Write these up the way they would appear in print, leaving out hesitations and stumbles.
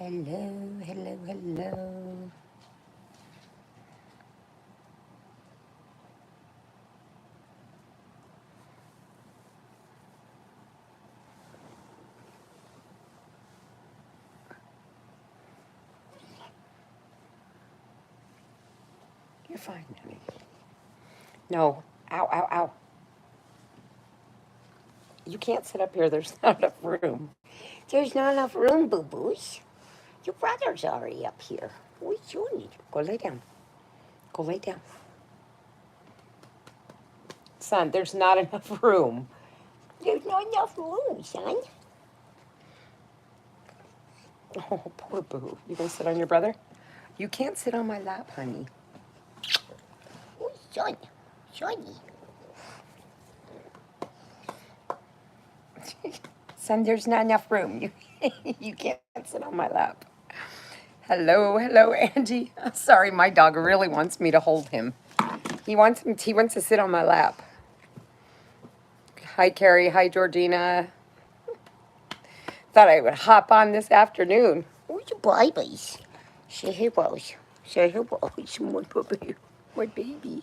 Hello, hello, hello. You're fine, honey. No. Ow, ow, ow. You can't sit up here. There's not enough room. There's not enough room, boo boos. Your brother's already up here. What you need? Go lay down. Go lay down. Son, there's not enough room. There's not enough room, son. Oh, poor boo. You gonna sit on your brother? You can't sit on my lap, honey. Oh, son. Sonny. Son, there's not enough room. You can't sit on my lap. Hello, hello, Angie. Sorry, my dog really wants me to hold him. He wants to sit on my lap. Hi, Carrie. Hi, Georgina. Thought I would hop on this afternoon. Where's your babies? Say hello. Say hello. My baby. My baby.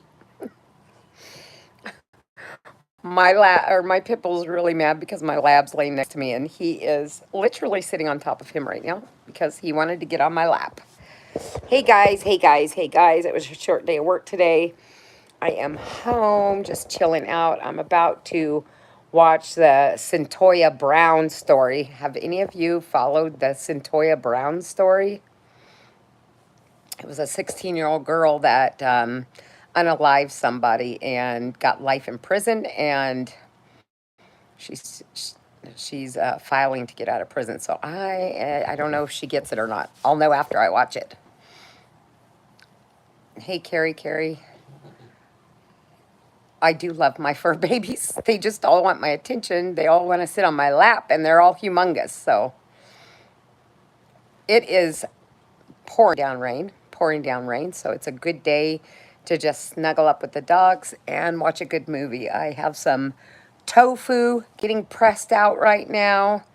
My pit bull's really mad because my lab's laying next to me, and he is literally sitting on top of him right now because he wanted to get on my lap. Hey guys, hey guys, hey guys. It was a short day of work today. I am home, just chilling out. I'm about to watch the Cyntoia Brown story. Have any of you followed the Cyntoia Brown story? It was a 16-year-old girl that unalived somebody and got life in prison, and she's filing to get out of prison. So I don't know if she gets it or not. I'll know after I watch it. Hey, Carrie. I do love my fur babies. They just all want my attention. They all want to sit on my lap, and they're all humongous. So it is pouring down rain. So it's a good day to just snuggle up with the dogs and watch a good movie. I have some tofu getting pressed out right now,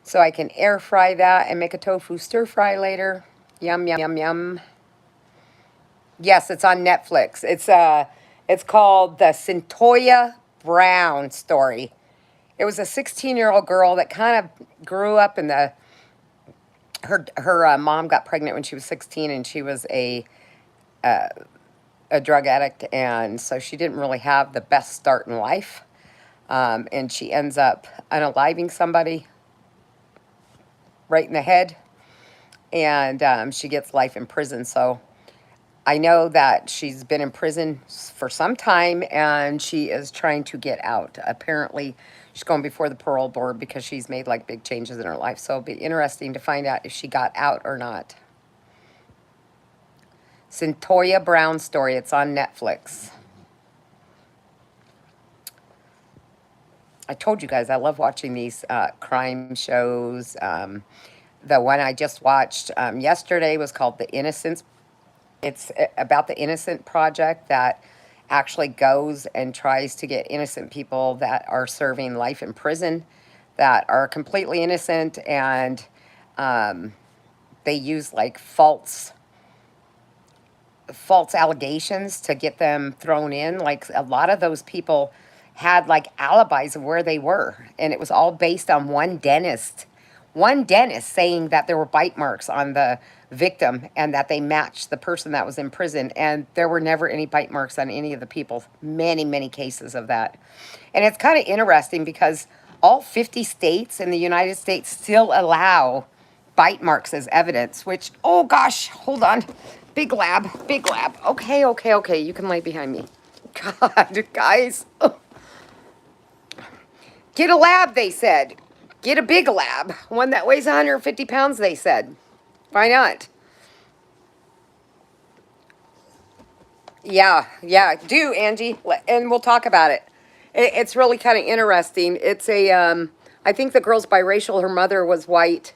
so I can air fry that and make a tofu stir fry later. Yum, yum, yum, yum. Yes, it's on Netflix. It's called the Cyntoia Brown story. It was a 16-year-old girl that kind of grew up in the her mom got pregnant when she was 16, and she was a drug addict, and so she didn't really have the best start in life. And she ends up unaliving somebody right in the head, and she gets life in prison. So I know that she's been in prison for some time, and she is trying to get out. Apparently, she's going before the parole board because she's made like big changes in her life. So it'll be interesting to find out if she got out or not. Cyntoia Brown story. It's on Netflix. I told you guys I love watching these crime shows. The one I just watched yesterday was called The Innocence. It's about the Innocent Project that actually goes and tries to get innocent people that are serving life in prison that are completely innocent, and they use like false allegations to get them thrown in. Like a lot of those people had like alibis of where they were, and it was all based on one dentist saying that there were bite marks on the victim and that they matched the person that was in prison, and there were never any bite marks on any of the people. Many cases of that. And it's kind of interesting because all 50 states in the United States still allow bite marks as evidence, which, oh gosh, hold on. Big lab. Okay, you can lay behind me. God, guys. Get a lab, they said. Get a big lab. One that weighs 150 pounds, they said. Why not? Yeah, do, Angie. And we'll talk about it. It's really kind of interesting. I think the girl's biracial. Her mother was white,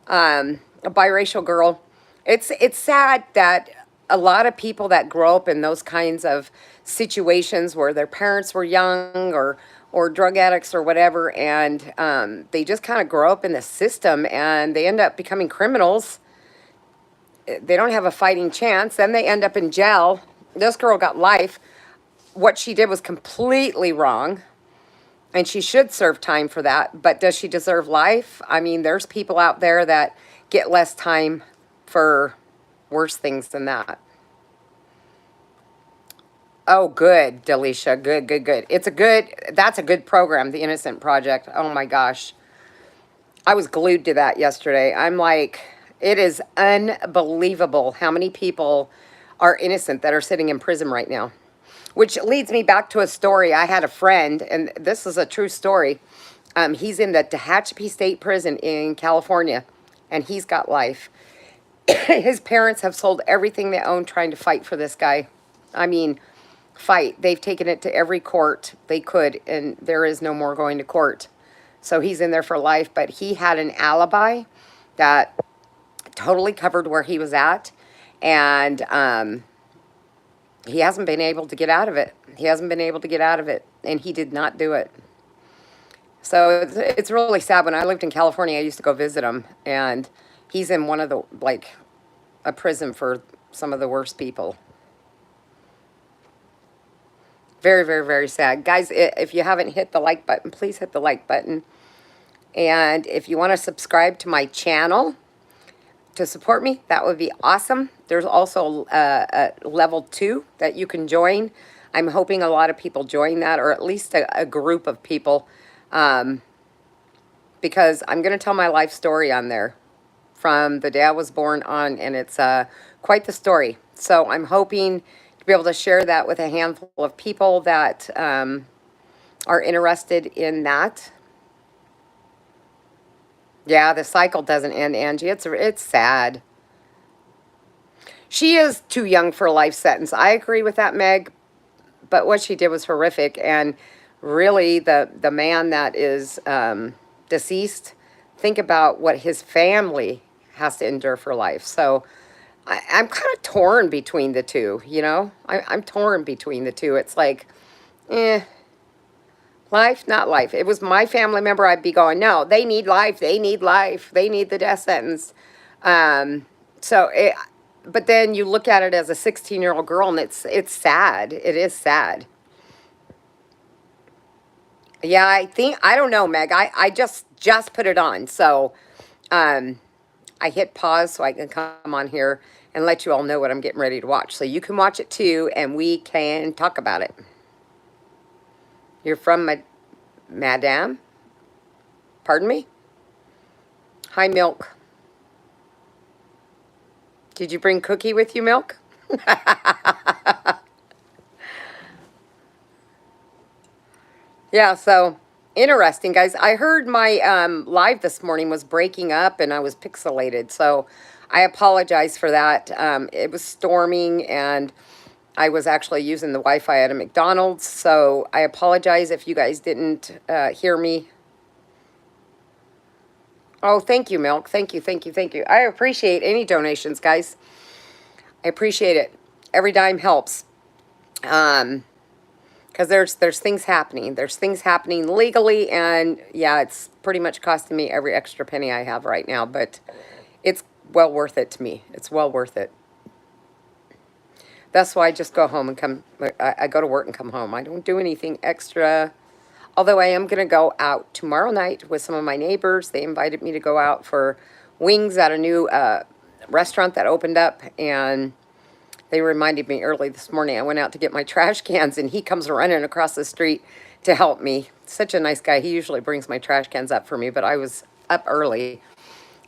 a biracial girl. It's sad that a lot of people that grow up in those kinds of situations where their parents were young or drug addicts or whatever, and they just kind of grow up in the system and they end up becoming criminals. They don't have a fighting chance. Then they end up in jail. This girl got life. What she did was completely wrong, and she should serve time for that. But does she deserve life? I mean, there's people out there that get less time for worse things than that. Oh, good, Delisha. Good, good, good. That's a good program, the Innocent Project. Oh my gosh. I was glued to that yesterday. I'm like, it is unbelievable how many people are innocent that are sitting in prison right now. Which leads me back to a story. I had a friend, and this is a true story. He's in the Tehachapi State Prison in California, and he's got life. His parents have sold everything they own trying to fight for this guy. I mean, fight. They've taken it to every court they could, and there is no more going to court. So he's in there for life, but he had an alibi that totally covered where he was at, and he hasn't been able to get out of it. He hasn't been able to get out of it, and he did not do it. So it's really sad. When I lived in California, I used to go visit him, and he's in one of the, like, a prison for some of the worst people. Very, very, very sad. Guys, if you haven't hit the like button, please hit the like button. And if you want to subscribe to my channel to support me, that would be awesome. There's also a level 2 that you can join. I'm hoping a lot of people join that, or at least a group of people, because I'm going to tell my life story on there from the day I was born on, and it's quite the story. So I'm hoping to be able to share that with a handful of people that are interested in that. Yeah, the cycle doesn't end, Angie. It's sad. She is too young for a life sentence. I agree with that, Meg. But what she did was horrific. And really, the man that is deceased, think about what his family has to endure for life. So I'm kind of torn between the two, you know? I'm torn between the two. It's like, life, not life. It was my family member, I'd be going, no, they need life. They need life. They need the death sentence. But then you look at it as a 16-year-old girl, and it's sad. It is sad. Yeah, I don't know, Meg. I just put it on. So I hit pause so I can come on here and let you all know what I'm getting ready to watch. So you can watch it too, and we can talk about it. You're from Madame? Pardon me? Hi, Milk. Did you bring Cookie with you, Milk? Yeah, so interesting, guys. I heard my live this morning was breaking up and I was pixelated, so I apologize for that. It was storming and I was actually using the Wi-Fi at a McDonald's, so I apologize if you guys didn't hear me. Oh, thank you, Milk. Thank you, thank you, thank you. I appreciate any donations, guys. I appreciate it. Every dime helps. Because there's things happening. There's things happening legally, and yeah, it's pretty much costing me every extra penny I have right now, but it's well worth it to me. It's well worth it. That's why I just go home and come. I go to work and come home. I don't do anything extra. Although I am going to go out tomorrow night with some of my neighbors. They invited me to go out for wings at a new restaurant that opened up, and they reminded me early this morning. I went out to get my trash cans, and he comes running across the street to help me. Such a nice guy. He usually brings my trash cans up for me, but I was up early.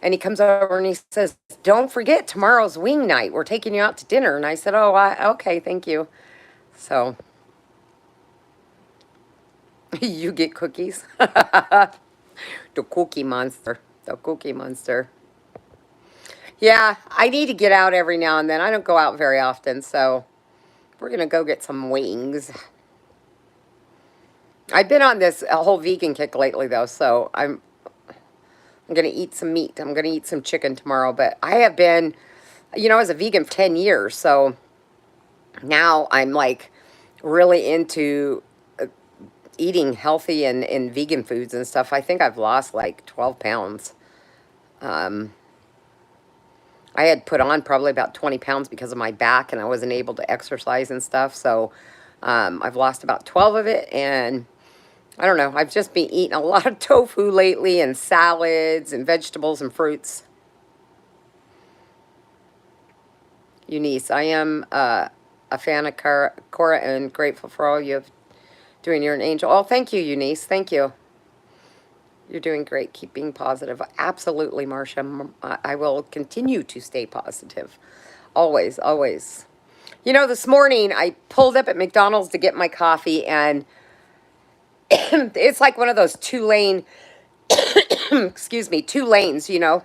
And he comes over and he says, don't forget, tomorrow's wing night. We're taking you out to dinner. And I said, oh, okay, thank you. So, you get cookies. The cookie monster. The cookie monster. Yeah, I need to get out every now and then. I don't go out very often, so we're going to go get some wings. I've been on this whole vegan kick lately, though, so I'm going to eat some meat. I'm going to eat some chicken tomorrow, but I have been, as a vegan for 10 years, so now I'm like really into eating healthy and vegan foods and stuff. I think I've lost like 12 pounds. Um, I had put on probably about 20 pounds because of my back and I wasn't able to exercise and stuff. So I've lost about 12 of it. And I don't know, I've just been eating a lot of tofu lately and salads and vegetables and fruits. Eunice, I am a fan of Cora and grateful for all you have doing. You're an angel. Oh, thank you, Eunice. Thank you. You're doing great. Keep being positive. Absolutely, Marcia. I will continue to stay positive. Always, always. You know, this morning I pulled up at McDonald's to get my coffee, and it's like one of those two-lane, excuse me, two lanes, you know,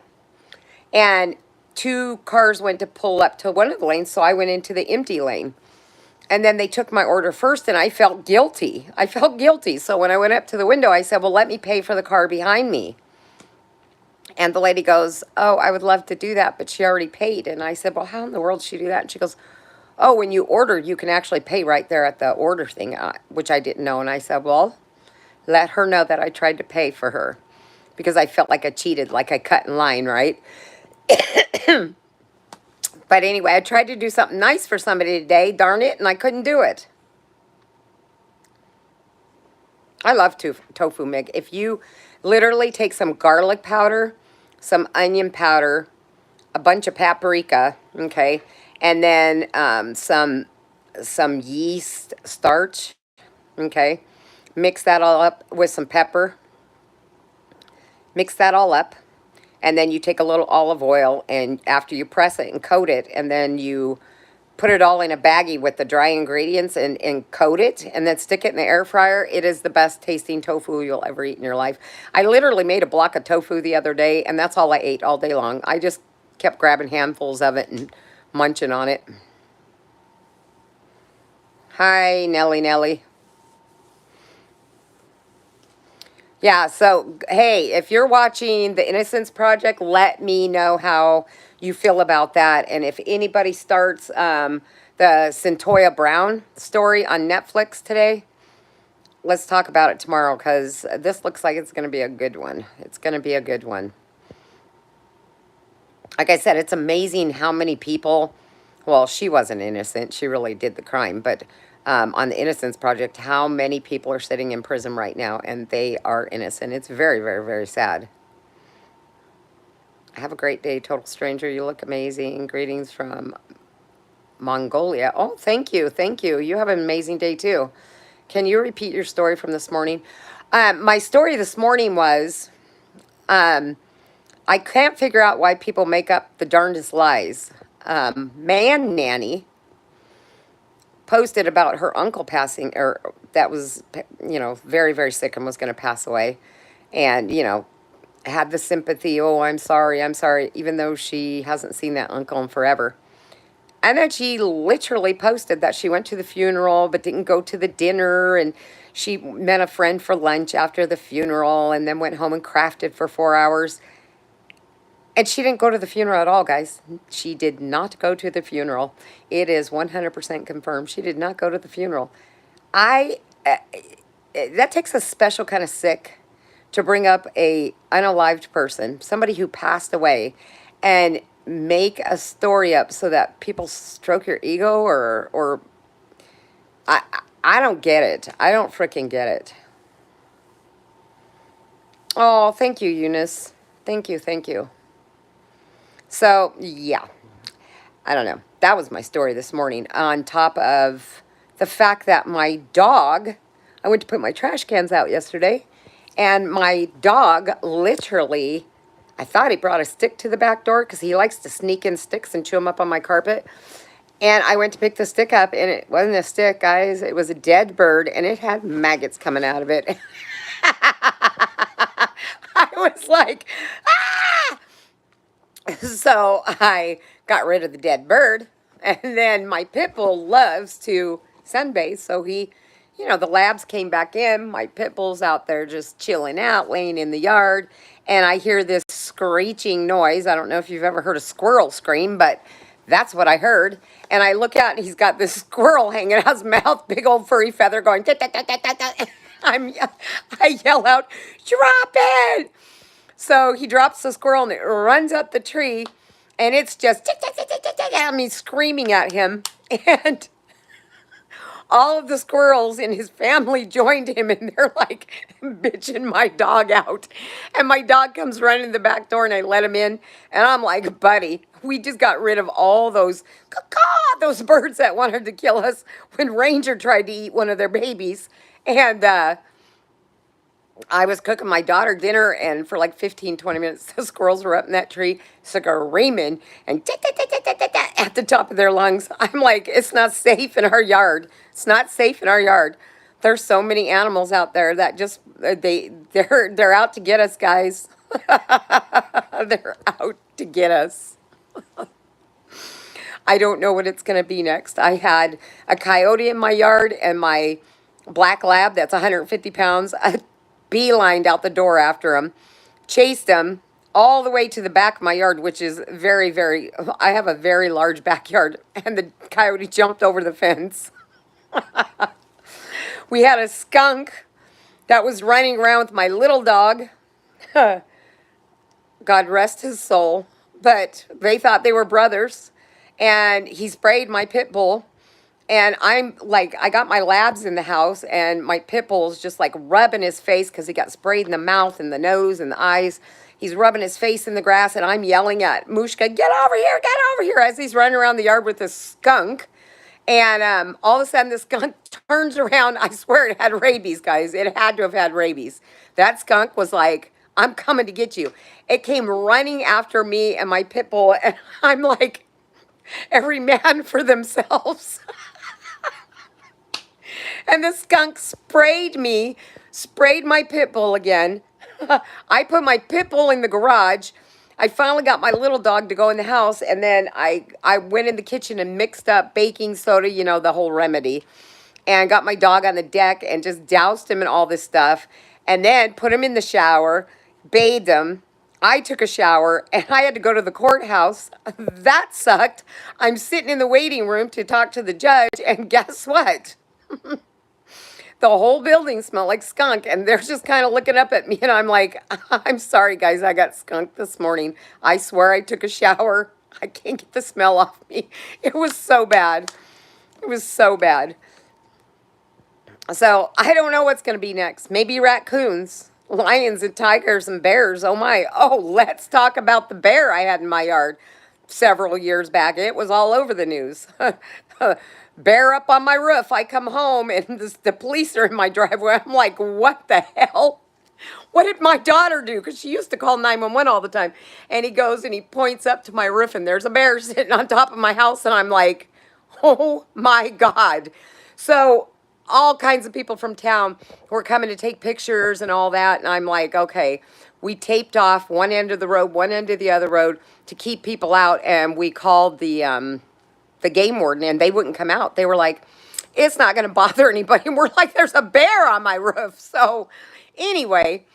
and two cars went to pull up to one of the lanes, so I went into the empty lane. And then they took my order first, and I felt guilty. I felt guilty. So when I went up to the window, I said, well, let me pay for the car behind me. And the lady goes, oh, I would love to do that, but she already paid. And I said, well, how in the world did she do that? And she goes, oh, when you ordered, you can actually pay right there at the order thing, which I didn't know. And I said, well, let her know that I tried to pay for her because I felt like I cheated, like I cut in line, right? But anyway, I tried to do something nice for somebody today, darn it, and I couldn't do it. I love tofu, Mig. If you literally take some garlic powder, some onion powder, a bunch of paprika, okay, and then some yeast starch, okay, mix that all up with some pepper, mix that all up, and then you take a little olive oil, and after you press it and coat it, and then you put it all in a baggie with the dry ingredients and coat it, and then stick it in the air fryer. It is the best tasting tofu you'll ever eat in your life. I literally made a block of tofu the other day, and that's all I ate all day long. I just kept grabbing handfuls of it and munching on it. Hi, Nelly Nelly. Yeah, so hey, if you're watching The Innocence Project, let me know how you feel about that. And if anybody starts the Centoya Brown story on Netflix today, let's talk about it tomorrow because this looks like it's going to be a good one. It's going to be a good one. Like I said, it's amazing how many people, well, she wasn't innocent. She really did the crime. But on the Innocence Project, how many people are sitting in prison right now and they are innocent. It's very, very, very sad. Have a great day, total stranger. You look amazing. Greetings from Mongolia. Oh, thank you. Thank you. You have an amazing day, too. Can you repeat your story from this morning? My story this morning was I can't figure out why people make up the darndest lies. Man Nanny posted about her uncle passing, or that was, you know, very, very sick and was going to pass away. And, you know, had the sympathy, oh, I'm sorry, even though she hasn't seen that uncle in forever. And then she literally posted that she went to the funeral but didn't go to the dinner, and she met a friend for lunch after the funeral and then went home and crafted for 4 hours. And she didn't go to the funeral at all, guys. She did not go to the funeral. It is 100% confirmed. She did not go to the funeral. I that takes a special kind of sick to bring up a unalived person, somebody who passed away, and make a story up so that people stroke your ego or I I don't get it. I don't freaking get it. Oh, thank you, Eunice. Thank you, thank you. So, yeah, I don't know. That was my story this morning. On top of the fact that my dog, I went to put my trash cans out yesterday, and my dog literally, I thought he brought a stick to the back door because he likes to sneak in sticks and chew them up on my carpet. And I went to pick the stick up, and it wasn't a stick, guys. It was a dead bird, and it had maggots coming out of it. I was like, ah! So I got rid of the dead bird. And then my pit bull loves to sunbathe. So he, you know, the labs came back in. My pit bull's out there just chilling out, laying in the yard. And I hear this screeching noise. I don't know if you've ever heard a squirrel scream, but That's what I heard. And I look out and he's got this squirrel hanging out his mouth, big old furry feather going, "Ta, ta, ta, ta, ta, ta." I yell out, "Drop it!" So he drops the squirrel and it runs up the tree and it's just, tick, tick, tick, tick, tick, tick, I mean, screaming at him. And all of the squirrels in his family joined him and they're like bitching my dog out. And my dog comes running to the back door and I let him in. And I'm like, buddy, we just got rid of all those caw, those birds that wanted to kill us when Ranger tried to eat one of their babies. And I was cooking my daughter dinner, and for like 15, 20 minutes, the squirrels were up in that tree screaming and at the top of their lungs. I'm like, it's not safe in our yard. It's not safe in our yard. There's so many animals out there that just they're out to get us, guys. They're out to get us. I don't know what it's going to be next. I had a coyote in my yard, and my black lab that's 150 pounds beelined out the door after him, chased him all the way to the back of my yard, which is very, very, I have a very large backyard, and the coyote jumped over the fence. We had a skunk that was running around with my little dog. God rest his soul. But they thought they were brothers. And he sprayed my pit bull. And I'm like, I got my labs in the house, and my pit bull's just like rubbing his face because he got sprayed in the mouth and the nose and the eyes. He's rubbing his face in the grass, and I'm yelling at Mushka, get over here, as he's running around the yard with this skunk. And all of a sudden, the skunk turns around. I swear it had rabies, guys. It had to have had rabies. That skunk was like, I'm coming to get you. It came running after me and my pit bull, and I'm like, every man for themselves. And the skunk sprayed me, sprayed my pit bull again. I put my pit bull in the garage. I finally got my little dog to go in the house, and then I went in the kitchen and mixed up baking soda, you know, the whole remedy, and got my dog on the deck and just doused him in all this stuff, and then put him in the shower, bathed him. I took a shower, and I had to go to the courthouse. That sucked. I'm sitting in the waiting room to talk to the judge, and guess what? The whole building smelled like skunk, and they're just kind of looking up at me, and I'm like, I'm sorry, guys, I got skunked this morning. I swear I took a shower. I can't get the smell off me. It was so bad. It was so bad. So I don't know what's going to be next. Maybe raccoons, lions, and tigers and bears. Oh my. Oh, let's talk about the bear I had in my yard several years back. It was all over the news. Bear up on my roof. I come home and the police are in my driveway. I'm like, what the hell? What did my daughter do? Because she used to call 911 all the time. And he goes and he points up to my roof, and there's a bear sitting on top of my house. And I'm like, oh my God. So all kinds of people from town were coming to take pictures and all that. And I'm like, okay, we taped off one end of the road, one end of the other road to keep people out. And we called the game warden, and they wouldn't come out. They were like, it's not going to bother anybody. And we're like, there's a bear on my roof. So anyway,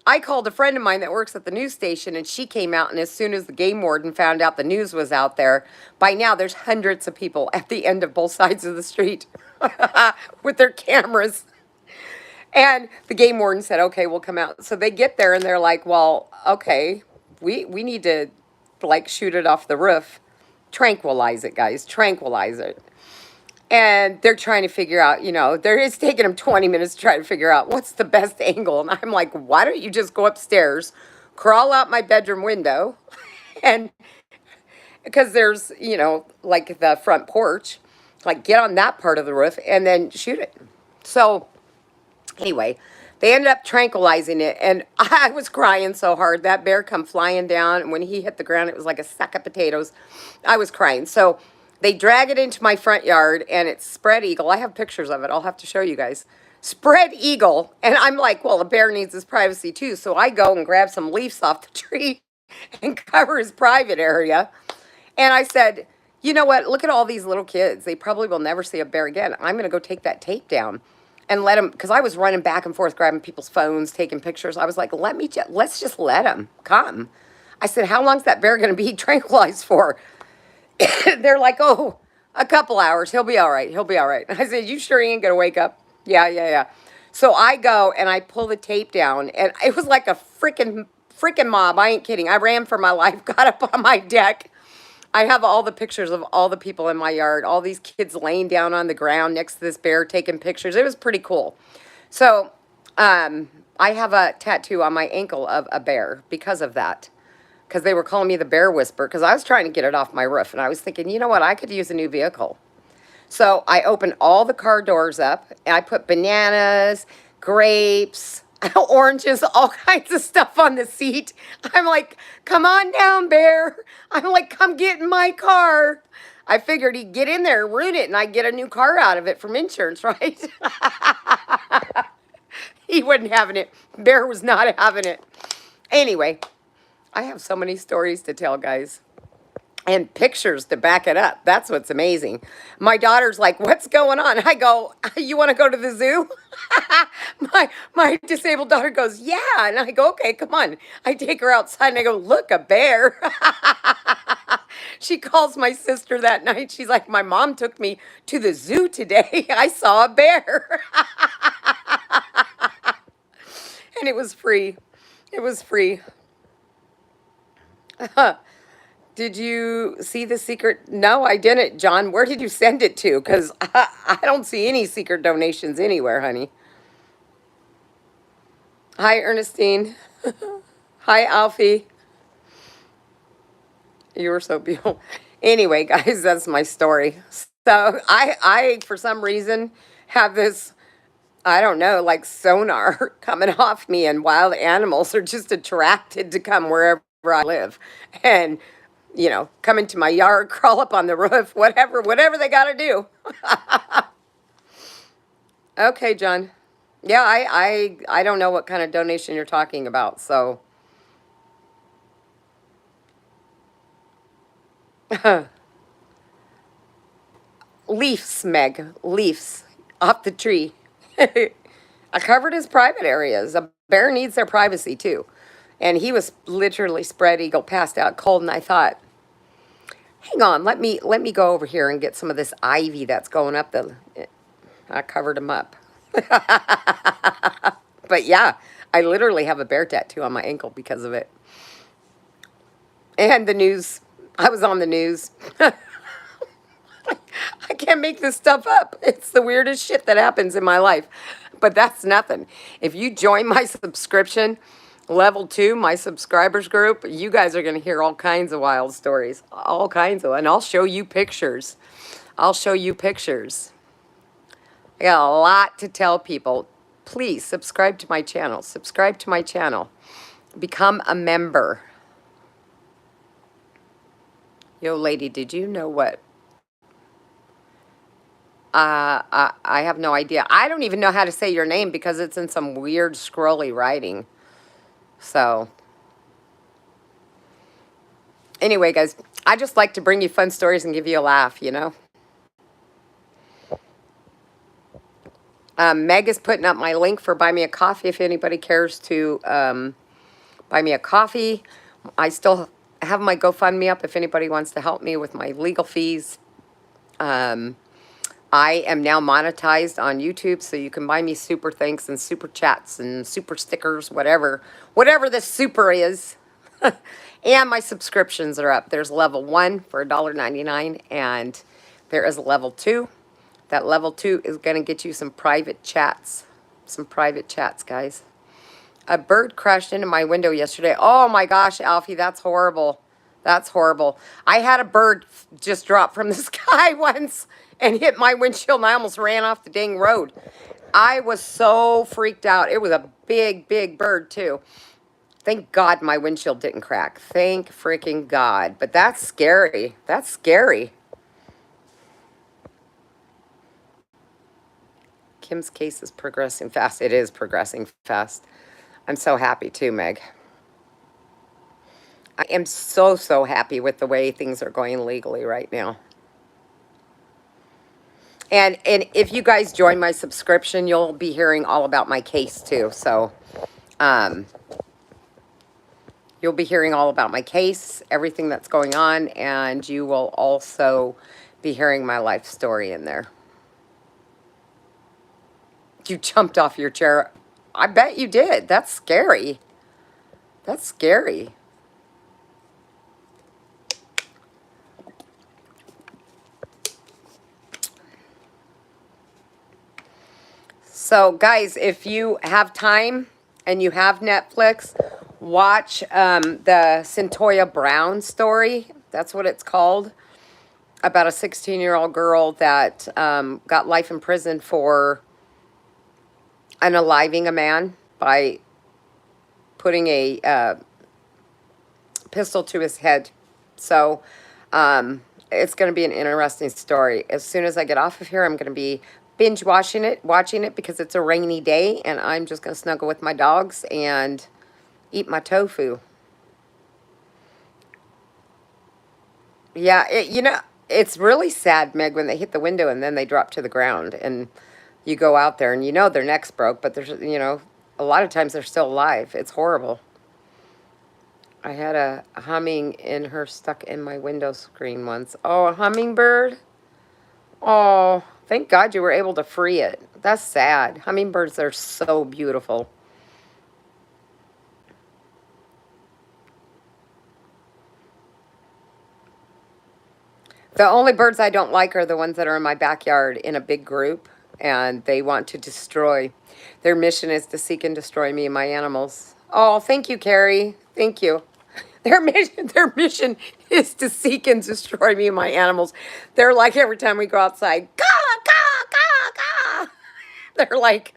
I called a friend of mine that works at the news station, and she came out, and as soon as the game warden found out the news was out there, by now there's hundreds of people at the end of both sides of the street with their cameras. And the game warden said, okay, we'll come out. So they get there, and they're like, well, okay, we need to like shoot it off the roof. Tranquilize it, guys. Tranquilize it. And they're trying to figure out, you know, it's taking them 20 minutes to try to figure out what's the best angle. And I'm like, why don't you just go upstairs, crawl out my bedroom window, and because there's, you know, like the front porch, like get on that part of the roof and then shoot it. So anyway, they ended up tranquilizing it, and I was crying so hard. That bear come flying down, and when he hit the ground, it was like a sack of potatoes. I was crying. So they drag it into my front yard, and it's spread eagle. I have pictures of it. I'll have to show you guys. Spread eagle. And I'm like, well, a bear needs his privacy too. So I go and grab some leaves off the tree and cover his private area. And I said, you know what? Look at all these little kids. They probably will never see a bear again. I'm going to go take that tape down and let him, because I was running back and forth, grabbing people's phones, taking pictures. I was like, let's just let him come. I said, how long's that bear going to be tranquilized for? They're like, oh, a couple hours. He'll be all right. He'll be all right. I said, you sure he ain't going to wake up? Yeah, yeah, yeah. So I go and I pull the tape down, and it was like a freaking mob. I ain't kidding. I ran for my life, got up on my deck. I have all the pictures of all the people in my yard, all these kids laying down on the ground next to this bear taking pictures. It was pretty cool. So I have a tattoo on my ankle of a bear because of that. Because they were calling me the bear whisperer because I was trying to get it off my roof. And I was thinking, you know what? I could use a new vehicle. So I opened all the car doors up and I put bananas, grapes, oranges, all kinds of stuff on the seat. I'm like, come on down, bear. I'm like, come get in my car. I figured he'd get in there, ruin it, and I'd get a new car out of it from insurance, right? He wasn't having it. Bear was not having it. Anyway, I have so many stories to tell, guys. And pictures to back it up. That's what's amazing. My daughter's like, what's going on? I go, you want to go to the zoo? my disabled daughter goes, yeah. And I go, okay, come on. I take her outside and I go, look, a bear. She calls my sister that night. She's like, my mom took me to the zoo today. I saw a bear. And it was free. It was free. Did you see The Secret? No, I didn't, John. Where did you send it to? Because I don't see any secret donations anywhere, honey. Hi, Ernestine. Hi, Alfie. You were so beautiful. Anyway, guys, that's my story. So I for some reason, have this, I don't know, like sonar coming off me, and wild animals are just attracted to come wherever I live. And, come into my yard, crawl up on the roof, whatever they got to do. Okay, John. Yeah, I don't know what kind of donation you're talking about, so. Leaves, Meg, leaves off the tree. I covered his private areas. A bear needs their privacy too. And he was literally spread eagle, passed out cold, and I thought, hang on, let me go over here and get some of this ivy that's going up the. I covered him up. But yeah, I literally have a bear tattoo on my ankle because of it. And the news. I was on the news. I can't make this stuff up. It's the weirdest shit that happens in my life. But that's nothing. If you join my subscription, level 2, my subscribers group, you guys are going to hear all kinds of wild stories. All kinds of, and I'll show you pictures. I'll show you pictures. I got a lot to tell people. Please subscribe to my channel. Subscribe to my channel. Become a member. Yo, lady, did you know what? I have no idea. I don't even know how to say your name because it's in some weird scrolly writing. So, anyway, guys, I just like to bring you fun stories and give you a laugh, Meg is putting up my link for Buy Me a Coffee if anybody cares to buy me a coffee. I still have my GoFundMe up if anybody wants to help me with my legal fees. I am now monetized on YouTube, so you can buy me super thanks and super chats and super stickers, whatever this super is. And my subscriptions are up. There's level 1 for $1.99, and there is level 2. That level 2 is going to get you some private chats. Some private chats, guys. A bird crashed into my window yesterday. Oh my gosh, Alfie, that's horrible. That's horrible. I had a bird just drop from the sky once and hit my windshield, and I almost ran off the dang road. I was so freaked out. It was a big, big bird, too. Thank God my windshield didn't crack. Thank freaking God. But that's scary. That's scary. Kim's case is progressing fast. It is progressing fast. I'm so happy, too, Meg. I am so happy with the way things are going legally right now. And if you guys join my subscription, you'll be hearing all about my case too. So, you'll You'll be hearing all about my case, everything that's going on, and you will also be hearing my life story in there. You jumped off your chair. I bet you did. That's scary. That's scary. So, guys, if you have time and you have Netflix, watch the Centoya Brown story. That's what it's called. About a 16-year-old girl that got life in prison for unaliving a man by putting a pistol to his head. So, it's going to be an interesting story. As soon as I get off of here, I'm going to be binge watching it because it's a rainy day, and I'm just going to snuggle with my dogs and eat my tofu. Yeah, it's really sad, Meg, when they hit the window and then they drop to the ground, and you go out there and their necks broke, but there's a lot of times they're still alive. It's horrible. I had a humming in her stuck in my window screen once. Oh, a hummingbird? Oh, thank God you were able to free it. That's sad. Hummingbirds are so beautiful. The only birds I don't like are the ones that are in my backyard in a big group, and they want to destroy. Their mission is to seek and destroy me and my animals. Oh, thank you, Carrie. Thank you. Their mission is to seek and destroy me and my animals. They're like every time we go outside, caw, caw, caw, caw. They're like,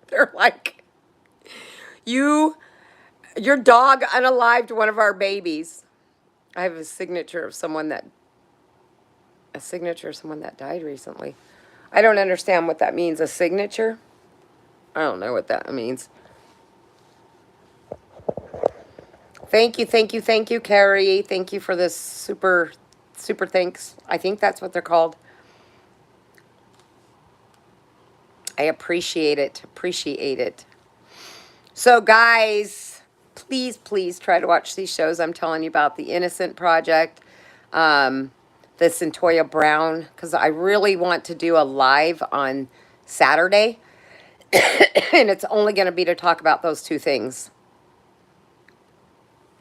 they're like, you, your dog unalived one of our babies. I have a signature of someone that died recently. I don't understand what that means. A signature? I don't know what that means. Thank you, thank you, thank you, Carrie. Thank you for this super, super thanks. I think that's what they're called. I appreciate it. Appreciate it. So, guys, please, please try to watch these shows I'm telling you about. The Innocent Project, the Centoya Brown, because I really want to do a live on Saturday. And it's only going to be to talk about those two things.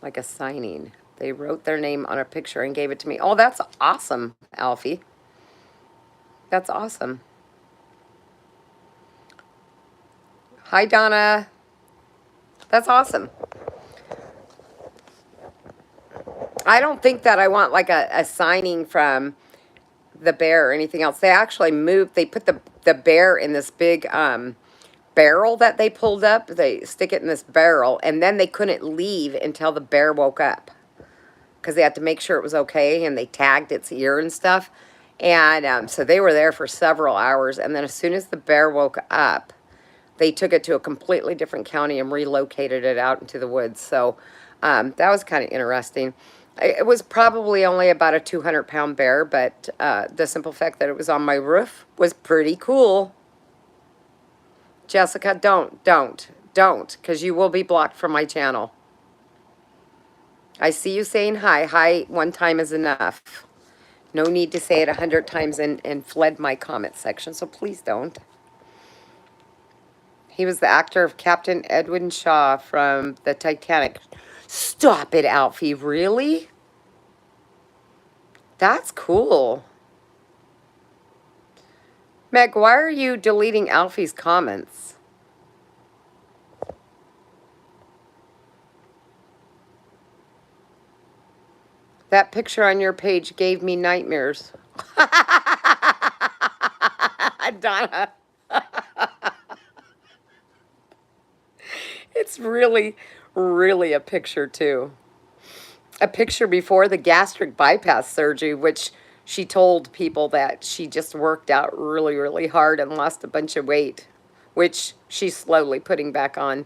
Like a signing. They wrote their name on a picture and gave it to me. Oh, that's awesome, Alfie. That's awesome. Hi, Donna. That's awesome. I don't think that I want like a signing from the bear or anything else. They put the bear in this big barrel that they pulled up. They stick it in this barrel, and then they couldn't leave until the bear woke up because they had to make sure it was okay, and they tagged its ear and stuff. And so they were there for several hours, and then as soon as the bear woke up, they took it to a completely different county and relocated it out into the woods. So that was kind of interesting. It was probably only about a 200-pound bear, but the simple fact that it was on my roof was pretty cool. Jessica, don't, because you will be blocked from my channel. I see you saying hi. Hi one time is enough. No need to say it 100 times and flood my comment section, so please don't. He was the actor of Captain Edwin Shaw from the Titanic. Stop it, Alfie. Really? That's cool. Meg, why are you deleting Alfie's comments? That picture on your page gave me nightmares. Donna. It's really, really a picture, too. A picture before the gastric bypass surgery, which she told people that she just worked out really, really hard and lost a bunch of weight, which she's slowly putting back on.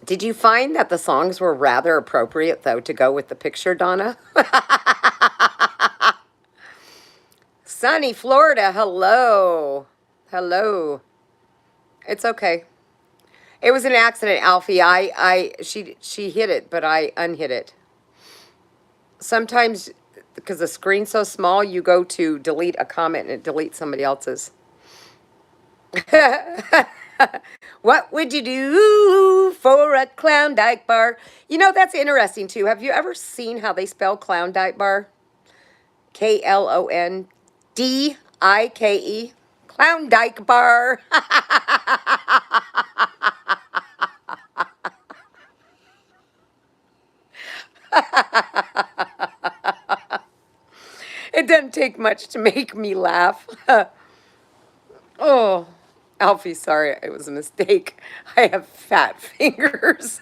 Did you find that the songs were rather appropriate, though, to go with the picture, Donna? Sunny Florida, hello. Hello. It's okay. It was an accident, Alfie. She hit it, but I unhit it. Sometimes, because the screen's so small, you go to delete a comment and it deletes somebody else's. What would you do for a Klondike bar? You know, that's interesting too. Have you ever seen how they spell Klondike bar? Klondike. Klondike bar. It doesn't take much to make me laugh. Oh, Alfie, sorry, it was a mistake. I have fat fingers.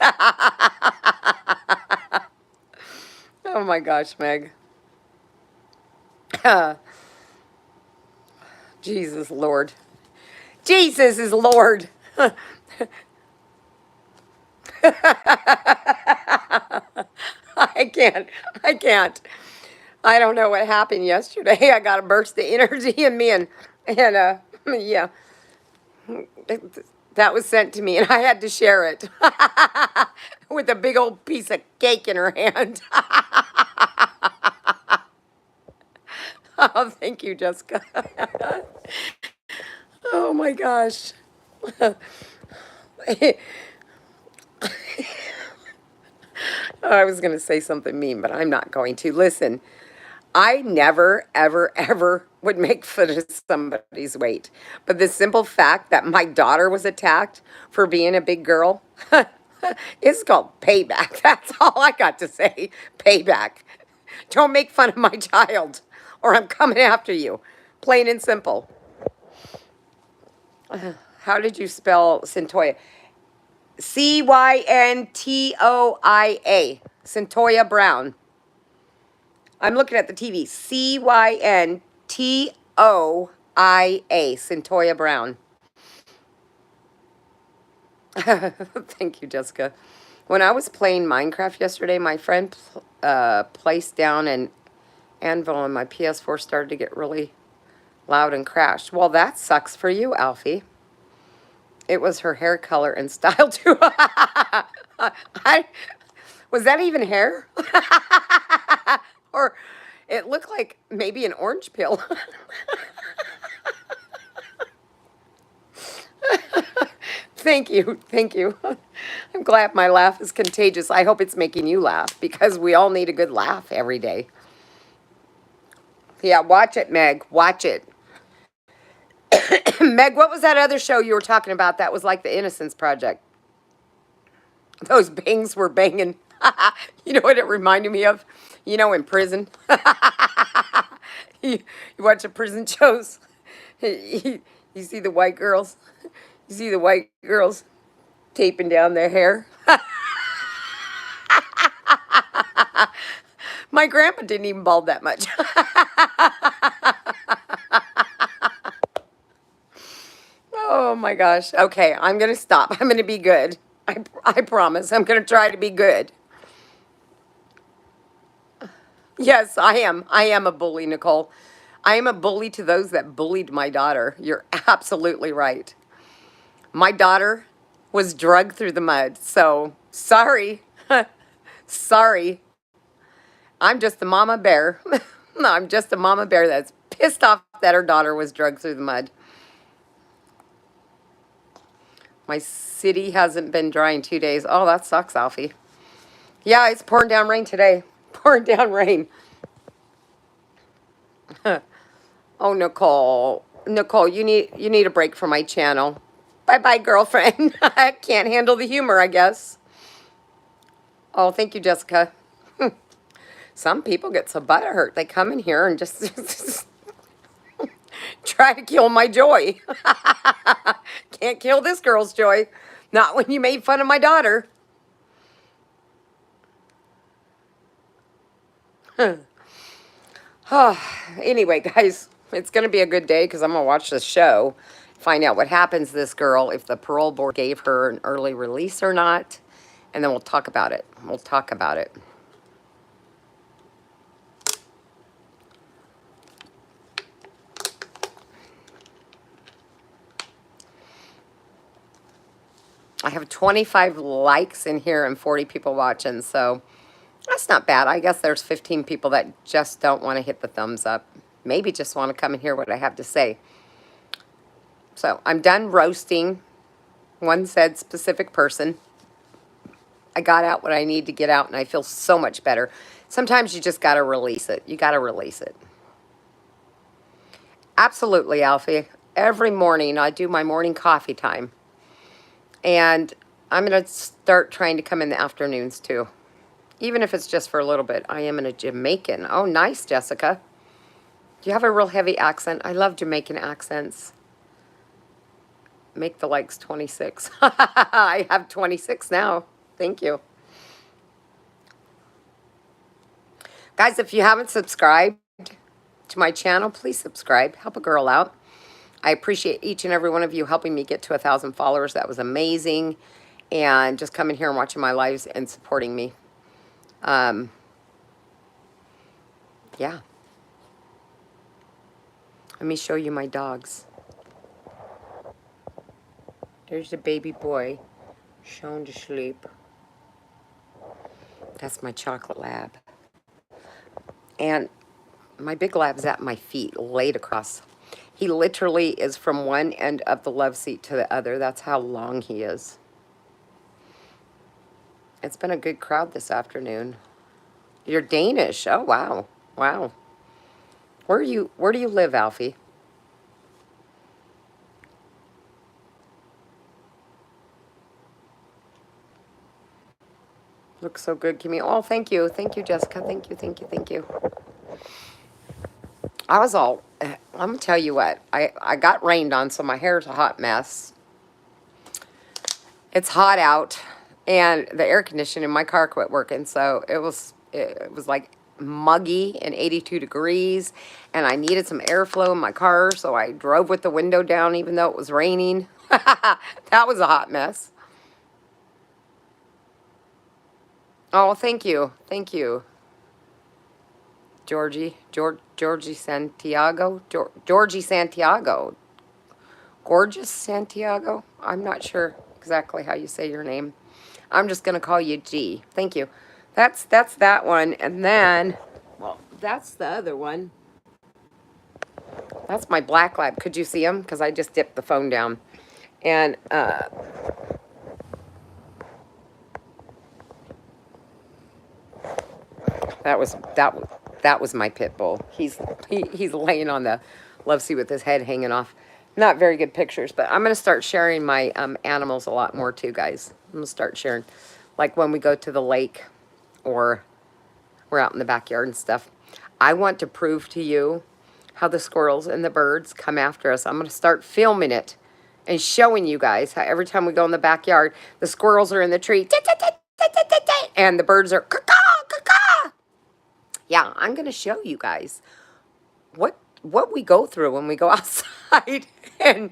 Oh my gosh, Meg. Jesus Lord. Jesus is Lord. I can't. I can't. I don't know what happened yesterday. I got a burst of energy in me, and yeah, that was sent to me, and I had to share it with a big old piece of cake in her hand. Oh, thank you, Jessica. Oh my gosh. I was going to say something mean, but I'm not going to. Listen, I never, ever, ever would make fun of somebody's weight. But the simple fact that my daughter was attacked for being a big girl is called payback. That's all I got to say. Payback. Don't make fun of my child, or I'm coming after you. Plain and simple. How did you spell Centoya? Cyntoia. Centoya Brown. I'm looking at the TV. Cyntoia. Centoya Brown. Thank you, Jessica. When I was playing Minecraft yesterday, my friend placed down an anvil and my PS4 started to get really loud and crashed. Well, that sucks for you, Alfie. It was her hair color and style, too. Was that even hair? Or it looked like maybe an orange peel. Thank you. Thank you. I'm glad my laugh is contagious. I hope it's making you laugh because we all need a good laugh every day. Yeah, watch it, Meg. Watch it. Meg, what was that other show you were talking about that was like the Innocence Project? Those bangs were banging. You know what it reminded me of? You know, in prison. You watch the prison shows. You see the white girls. You see the white girls taping down their hair. My grandpa didn't even bald that much. Oh my gosh. Okay, I'm going to stop. I'm going to be good. I promise. I'm going to try to be good. Yes, I am. I am a bully, Nicole. I am a bully to those that bullied my daughter. You're absolutely right. My daughter was drugged through the mud. So, sorry. Sorry. I'm just the mama bear. I'm just a mama bear that's pissed off that her daughter was drugged through the mud. My city hasn't been dry in 2 days. Oh, that sucks, Alfie. Yeah, it's pouring down rain today. Pouring down rain. Oh, Nicole. Nicole, you need a break from my channel. Bye-bye, girlfriend. I can't handle the humor, I guess. Oh, thank you, Jessica. Some people get so butthurt. They come in here and just try to kill my joy. Can't kill this girl's joy. Not when you made fun of my daughter. Anyway, guys, it's going to be a good day because I'm going to watch this show, find out what happens to this girl, if the parole board gave her an early release or not, and then we'll talk about it. We'll talk about it. I have 25 likes in here and 40 people watching, so that's not bad. I guess there's 15 people that just don't want to hit the thumbs up. Maybe just want to come and hear what I have to say. So I'm done roasting one said specific person. I got out what I need to get out, and I feel so much better. Sometimes you just got to release it. You got to release it. Absolutely, Alfie. Every morning I do my morning coffee time. And I'm going to start trying to come in the afternoons too. Even if it's just for a little bit. I am in a Jamaican. Oh, nice, Jessica. Do you have a real heavy accent? I love Jamaican accents. Make the likes 26. I have 26 now. Thank you. Guys, if you haven't subscribed to my channel, please subscribe. Help a girl out. I appreciate each and every one of you helping me get to 1,000 followers. That was amazing. And just coming here and watching my lives and supporting me. Yeah. Let me show you my dogs. There's the baby boy, shown to sleep. That's my chocolate lab. And my big lab's at my feet, laid across. He literally is from one end of the love seat to the other. That's how long he is. It's been a good crowd this afternoon. You're Danish. Oh, wow. Wow. Where do you live, Alfie? Looks so good, Kimmy. Oh, thank you. Thank you, Jessica. Thank you, thank you, thank you. I'm going to tell you what. I got rained on, so my hair's a hot mess. It's hot out, and the air conditioning in my car quit working, so it was like muggy and 82 degrees, and I needed some airflow in my car, so I drove with the window down even though it was raining. That was a hot mess. Oh, thank you. Thank you. Georgie Santiago. Georgie Santiago. Gorgeous Santiago. I'm not sure exactly how you say your name. I'm just going to call you G. Thank you. That's that one. And then, well, that's the other one. That's my black lab. Could you see him? Because I just dipped the phone down. And, that was my pit bull. He's laying on the love seat with his head hanging off. Not very good pictures, but I'm going to start sharing my animals a lot more too, guys. I'm going to start sharing, like when we go to the lake or we're out in the backyard and stuff. I want to prove to you how the squirrels and the birds come after us. I'm going to start filming it and showing you guys how every time we go in the backyard, the squirrels are in the tree, and the birds are caw, caw. Yeah, I'm going to show you guys what we go through when we go outside and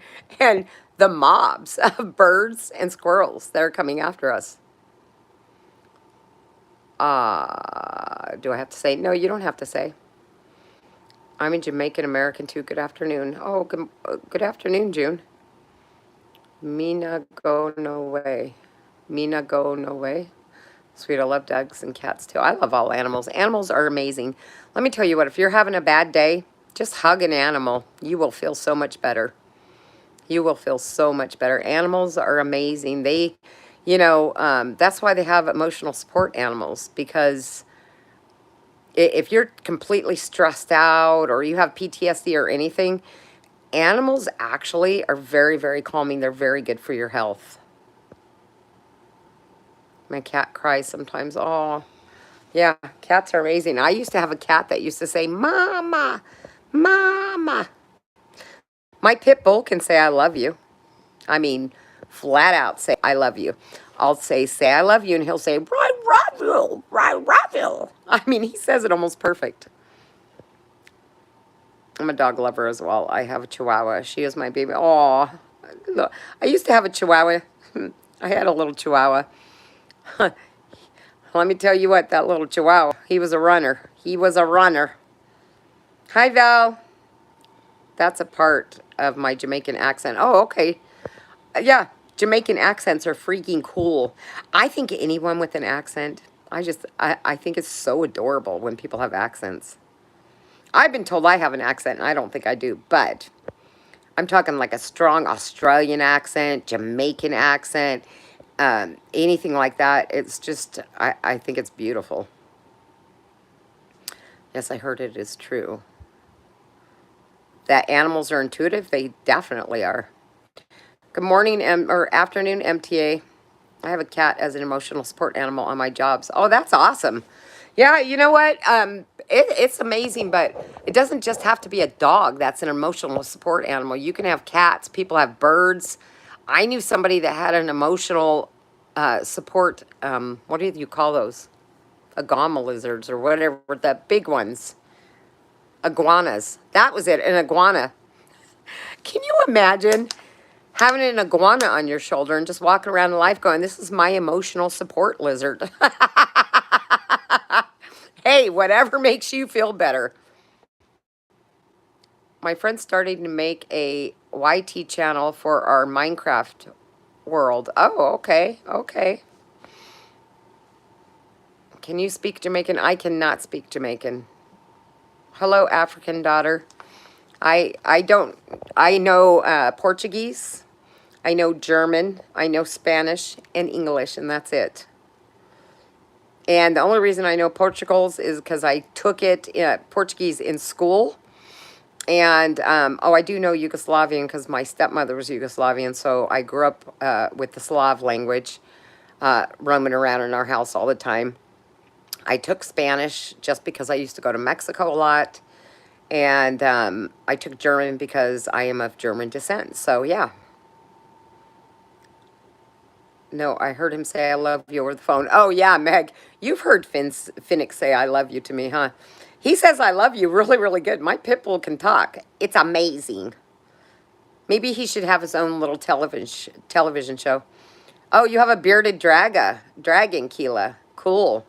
the mobs of birds and squirrels that are coming after us. Do I have to say? No, you don't have to say. I'm a Jamaican American too. Good afternoon. Oh, good afternoon, June. Mina go no way. Mina go no way. Sweet, I love dogs and cats too. I love all animals. Animals are amazing. Let me tell you what, if you're having a bad day, just hug an animal. You will feel so much better. You will feel so much better. Animals are amazing. They, that's why they have emotional support animals, because if you're completely stressed out or you have PTSD or anything, animals actually are very, very calming. They're very good for your health. My cat cries sometimes. Oh, yeah, cats are amazing. I used to have a cat that used to say, Mama, Mama. My pit bull can say, I love you. I mean, flat out say, I love you. I'll say I love you, and he'll say, Ravel. I mean, he says it almost perfect. I'm a dog lover as well. I have a Chihuahua. She is my baby. Oh, look, I used to have a Chihuahua. I had a little Chihuahua. Let me tell you what, that little Chihuahua, he was a runner. He was a runner. Hi, Val. That's a part of my Jamaican accent. Oh, okay. Yeah, Jamaican accents are freaking cool. I think anyone with an accent, I think it's so adorable when people have accents. I've been told I have an accent, and I don't think I do, but I'm talking like a strong Australian accent, Jamaican accent, anything like that. It's just, I think it's beautiful. Yes, I heard it is true. That animals are intuitive, they definitely are. Good morning, or afternoon, MTA. I have a cat as an emotional support animal on my jobs. Oh, that's awesome. Yeah, you know what? It's amazing, but it doesn't just have to be a dog that's an emotional support animal. You can have cats, people have birds. I knew somebody that had an emotional support, what do you call those? Agama lizards or whatever, the big ones. Iguanas. That was it, an iguana. Can you imagine having an iguana on your shoulder and just walking around life going, this is my emotional support lizard? Hey, whatever makes you feel better. My friend's starting to make a YT channel for our Minecraft world. Oh, okay, okay. Can you speak Jamaican? I cannot speak Jamaican. Hello, African daughter. I don't, I know Portuguese, I know German, I know Spanish and English, and that's it. And the only reason I know Portugal's is because I took it, Portuguese in school. And, oh, I do know Yugoslavian because my stepmother was Yugoslavian, so I grew up with the Slav language, roaming around in our house all the time. I took Spanish just because I used to go to Mexico a lot. And I took German because I am of German descent. So, yeah. No, I heard him say I love you over the phone. Oh, yeah, Meg. You've heard Finnick say I love you to me, huh? He says I love you really, really good. My pit bull can talk. It's amazing. Maybe he should have his own little television show. Oh, you have a bearded dragon, Keela. Cool.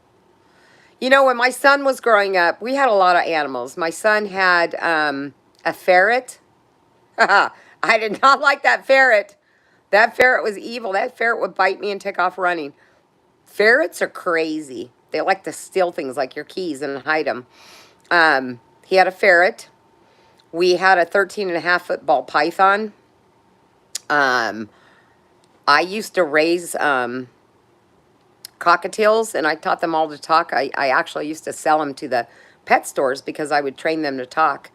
You know, when my son was growing up, we had a lot of animals. My son had a ferret. I did not like that ferret. That ferret was evil. That ferret would bite me and take off running. Ferrets are crazy. They like to steal things like your keys and hide them. He had a ferret. We had a 13.5-foot ball python. I used to raise cockatiels, and I taught them all to talk. I actually used to sell them to the pet stores because I would train them to talk.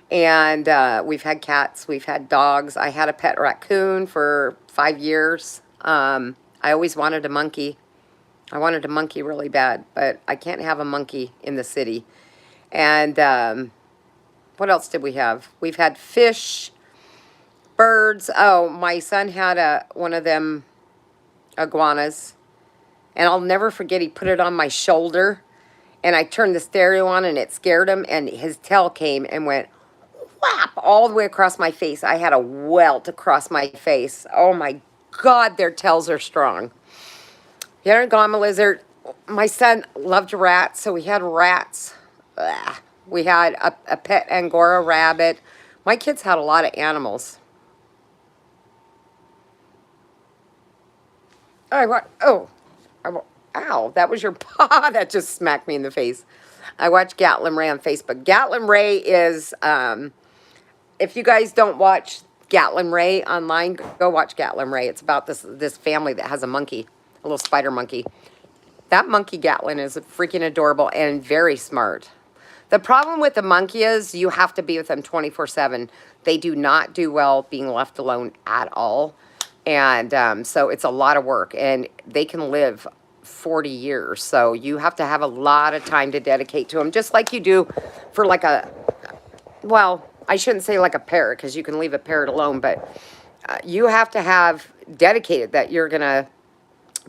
And we've had cats, we've had dogs. I had a pet raccoon for 5 years. I always wanted a monkey. I wanted a monkey really bad, but I can't have a monkey in the city. And what else did we have? We've had fish, birds. Oh, my son had one of them iguanas. And I'll never forget, he put it on my shoulder. And I turned the stereo on and it scared him. And his tail came and went whap all the way across my face. I had a welt across my face. Oh my God, their tails are strong. He had a gama lizard. My son loved rats, so we had rats. Ugh. We had a pet Angora rabbit. My kids had a lot of animals. Oh, ow, that was your paw that just smacked me in the face. I watched Gatlin Ray on Facebook. Gatlin Ray is, if you guys don't watch Gatlin Ray online, go watch Gatlin Ray. It's about this family that has a monkey, a little spider monkey. That monkey Gatlin is freaking adorable and very smart. The problem with the monkey is you have to be with them 24/7. They do not do well being left alone at all. And so it's a lot of work, and they can live 40 years. So you have to have a lot of time to dedicate to them, just like you do for like well, I shouldn't say like a parrot because you can leave a parrot alone, but you have to have dedicated that you're going to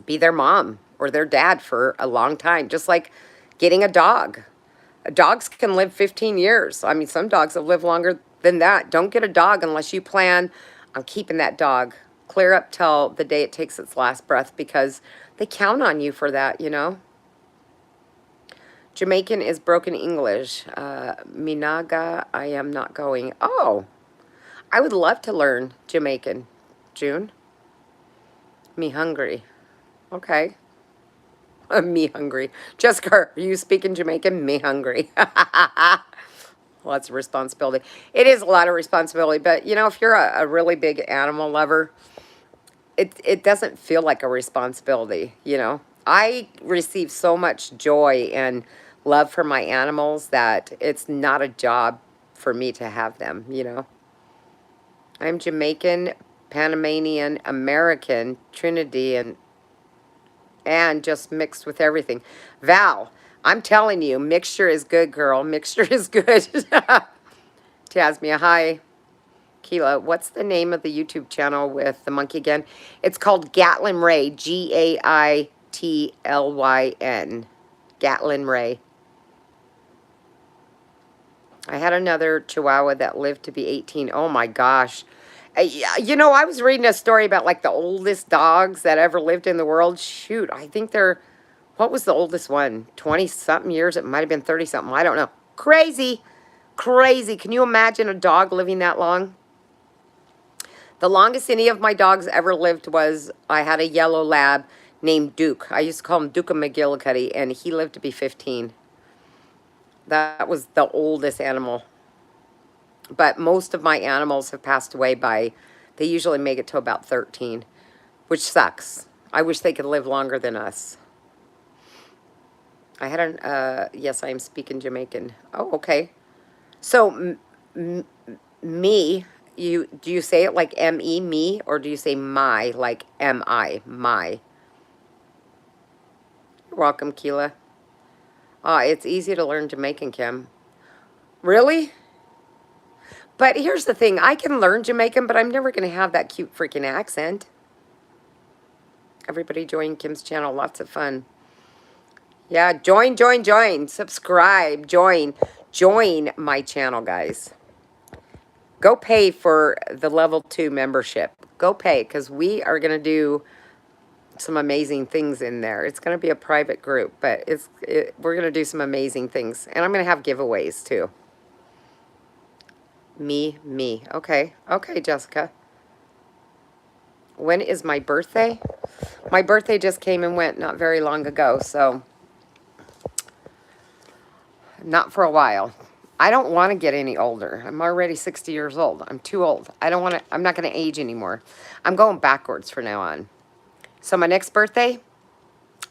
be their mom or their dad for a long time, just like getting a dog. Dogs can live 15 years. I mean, some dogs have lived longer than that. Don't get a dog unless you plan on keeping that dog clear up till the day it takes its last breath, because they count on you for that, you know. Jamaican is broken English. Minaga, I am not going. Oh, I would love to learn Jamaican, June. Me hungry. Okay. Me hungry. Jessica, are you speaking Jamaican? Me hungry. Lots of responsibility. It is a lot of responsibility, but you know, if you're a really big animal lover, it doesn't feel like a responsibility, you know. I receive so much joy and love for my animals that it's not a job for me to have them, you know. I'm Jamaican, Panamanian, American, Trinidadian, and just mixed with everything. Val, I'm telling you, mixture is good, girl. Mixture is good. Tasmia, hi. Keela, what's the name of the YouTube channel with the monkey again? It's called Gatlin Ray, Gaitlyn. Gatlin Ray. I had another Chihuahua that lived to be 18. Oh my gosh. You know, I was reading a story about like the oldest dogs that ever lived in the world. Shoot, I think they're, what was the oldest one? 20 something years? It might have been 30 something. I don't know. Crazy. Crazy. Can you imagine a dog living that long? The longest any of my dogs ever lived was, I had a yellow lab named Duke. I used to call him Duke of McGillicuddy, and he lived to be 15. That was the oldest animal. But most of my animals have passed away by, they usually make it to about 13, which sucks. I wish they could live longer than us. I had yes, I am speaking Jamaican. Oh, okay. So, me, do you say it like M-E, me, or do you say my, like M-I, my? You're welcome, Keela. It's easy to learn Jamaican, Kim. Really? But here's the thing. I can learn Jamaican, but I'm never going to have that cute freaking accent. Everybody join Kim's channel. Lots of fun. Yeah, join. Subscribe, join my channel, guys. Go pay for the level 2 membership. Go pay, because we are going to do some amazing things in there. It's going to be a private group, but we're going to do some amazing things. And I'm going to have giveaways, too. Me. Okay, Jessica. When is my birthday? My birthday just came and went not very long ago, so not for a while. I don't want to get any older. I'm already 60 years old. I'm too old. I'm not going to age anymore. I'm going backwards from now on. So my next birthday,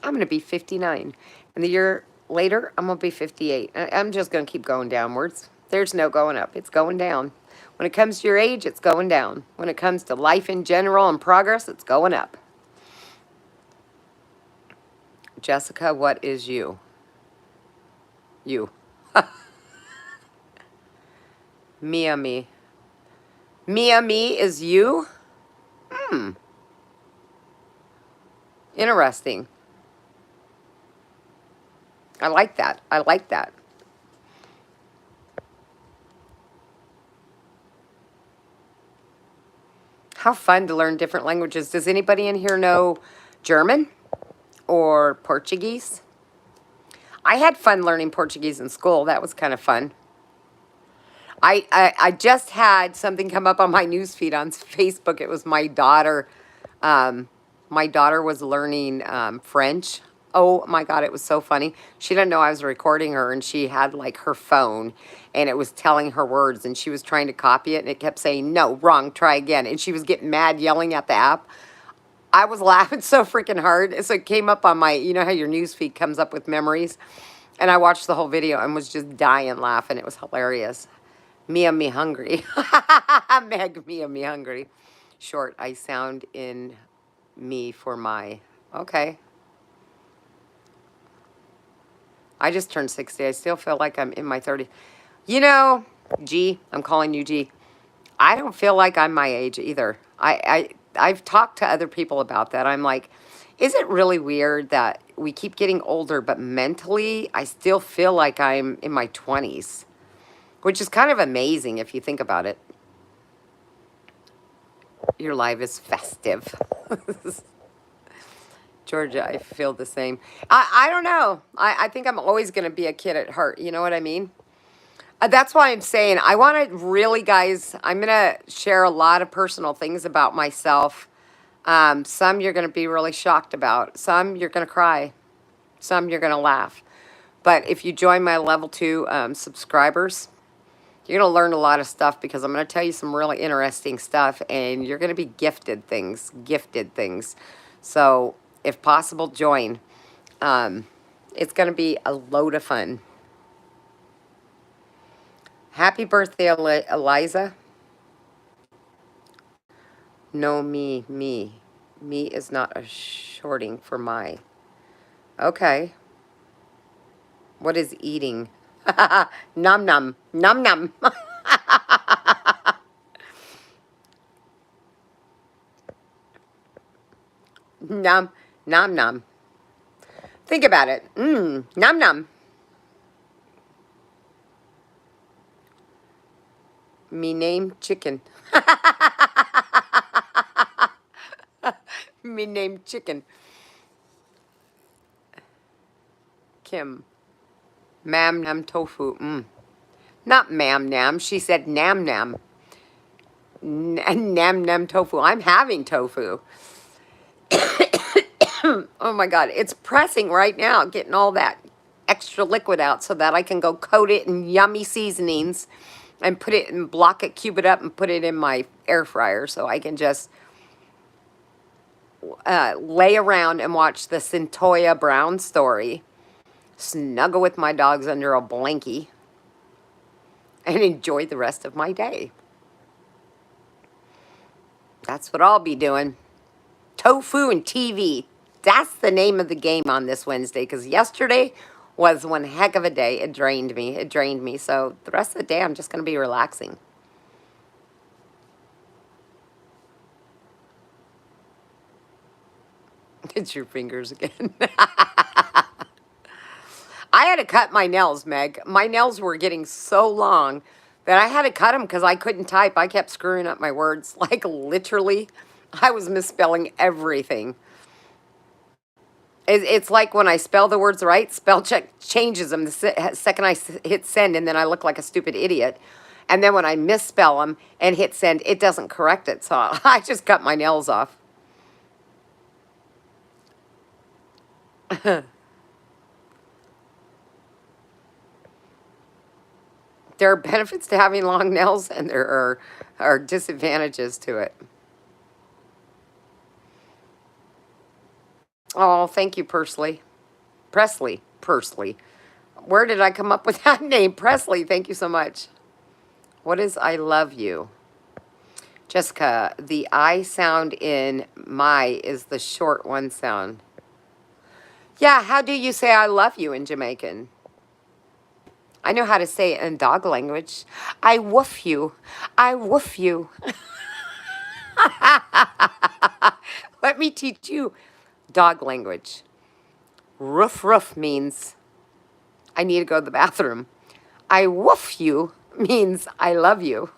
I'm going to be 59. And the year later, I'm going to be 58. I'm just going to keep going downwards. There's no going up. It's going down. When it comes to your age, it's going down. When it comes to life in general and progress, it's going up. Jessica, what is you? You. Mia me. Mia me is you? Interesting. I like that. How fun to learn different languages. Does anybody in here know German or Portuguese? I had fun learning Portuguese in school. That was kind of fun. I just had something come up on my newsfeed on Facebook. It was my daughter. My daughter was learning French. Oh my God, it was so funny. She didn't know I was recording her, and she had like her phone and it was telling her words, and she was trying to copy it, and it kept saying, no, wrong, try again. And she was getting mad, yelling at the app. I was laughing so freaking hard. So it came up on my, you know how your newsfeed comes up with memories? And I watched the whole video and was just dying laughing. It was hilarious. Mia me hungry. Meg, Mia me hungry. Short, I sound in me for my. Okay. I just turned 60. I still feel like I'm in my 30s. You know, G, I'm calling you G. I don't feel like I'm my age either. I've talked to other people about that. I'm like, is it really weird that we keep getting older, but mentally I still feel like I'm in my 20s, which is kind of amazing if you think about it. Your live is festive. Georgia, I feel the same. I don't know. I think I'm always going to be a kid at heart. You know what I mean? That's why I'm saying I want to really, guys, I'm going to share a lot of personal things about myself Some you're going to be really shocked about. Some you're going to cry. Some you're going to laugh. But if you join my level 2 subscribers, you're going to learn a lot of stuff because I'm going to tell you some really interesting stuff and you're going to be gifted things. Gifted things. So if possible, join. It's going to be a load of fun. Happy birthday, Eliza. No, me. Me is not a shorting for my. Okay. What is eating? Num num. Num num. Num. Nom nom. Think about it. Num num. Me name chicken. Me name chicken. Kim. Mam nam tofu. Not mam nam. She said nam nam. Nam nam tofu. I'm having tofu. Oh my God. It's pressing right now, getting all that extra liquid out so that I can go coat it in yummy seasonings and put it and block it, cube it up and put it in my air fryer so I can just lay around and watch the Centoya Brown story, snuggle with my dogs under a blankie, and enjoy the rest of my day. That's what I'll be doing. Tofu and TV. That's the name of the game on this Wednesday because yesterday was one heck of a day. It drained me. It drained me. So the rest of the day, I'm just going to be relaxing. It's your fingers again. I had to cut my nails, Meg. My nails were getting so long that I had to cut them because I couldn't type. I kept screwing up my words. Like literally, I was misspelling everything. It's like when I spell the words right, spell check changes them the second I hit send, and then I look like a stupid idiot. And then when I misspell them and hit send, it doesn't correct it. So I just cut my nails off. There are benefits to having long nails, and there are disadvantages to it. Oh, thank you, Presley. Presley. Where did I come up with that name? Presley, thank you so much. What is I love you? Jessica, the I sound in my is the short one sound. Yeah, how do you say I love you in Jamaican? I know how to say it in dog language. I woof you. I woof you. Let me teach you dog language. Roof means I need to go to the bathroom. I woof you means I love you.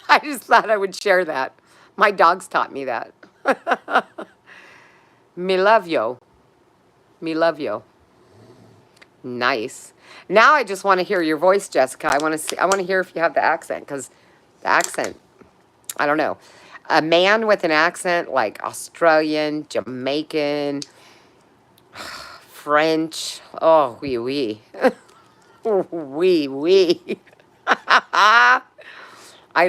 I just thought I would share that. My dogs taught me that. Me love you. Me love you. Nice. Now I just want to hear your voice, Jessica. I want to see. I want to hear if you have the accent because the accent. I don't know. A man with an accent like Australian, Jamaican, French. Oh, oui, oui. Oui, oui. I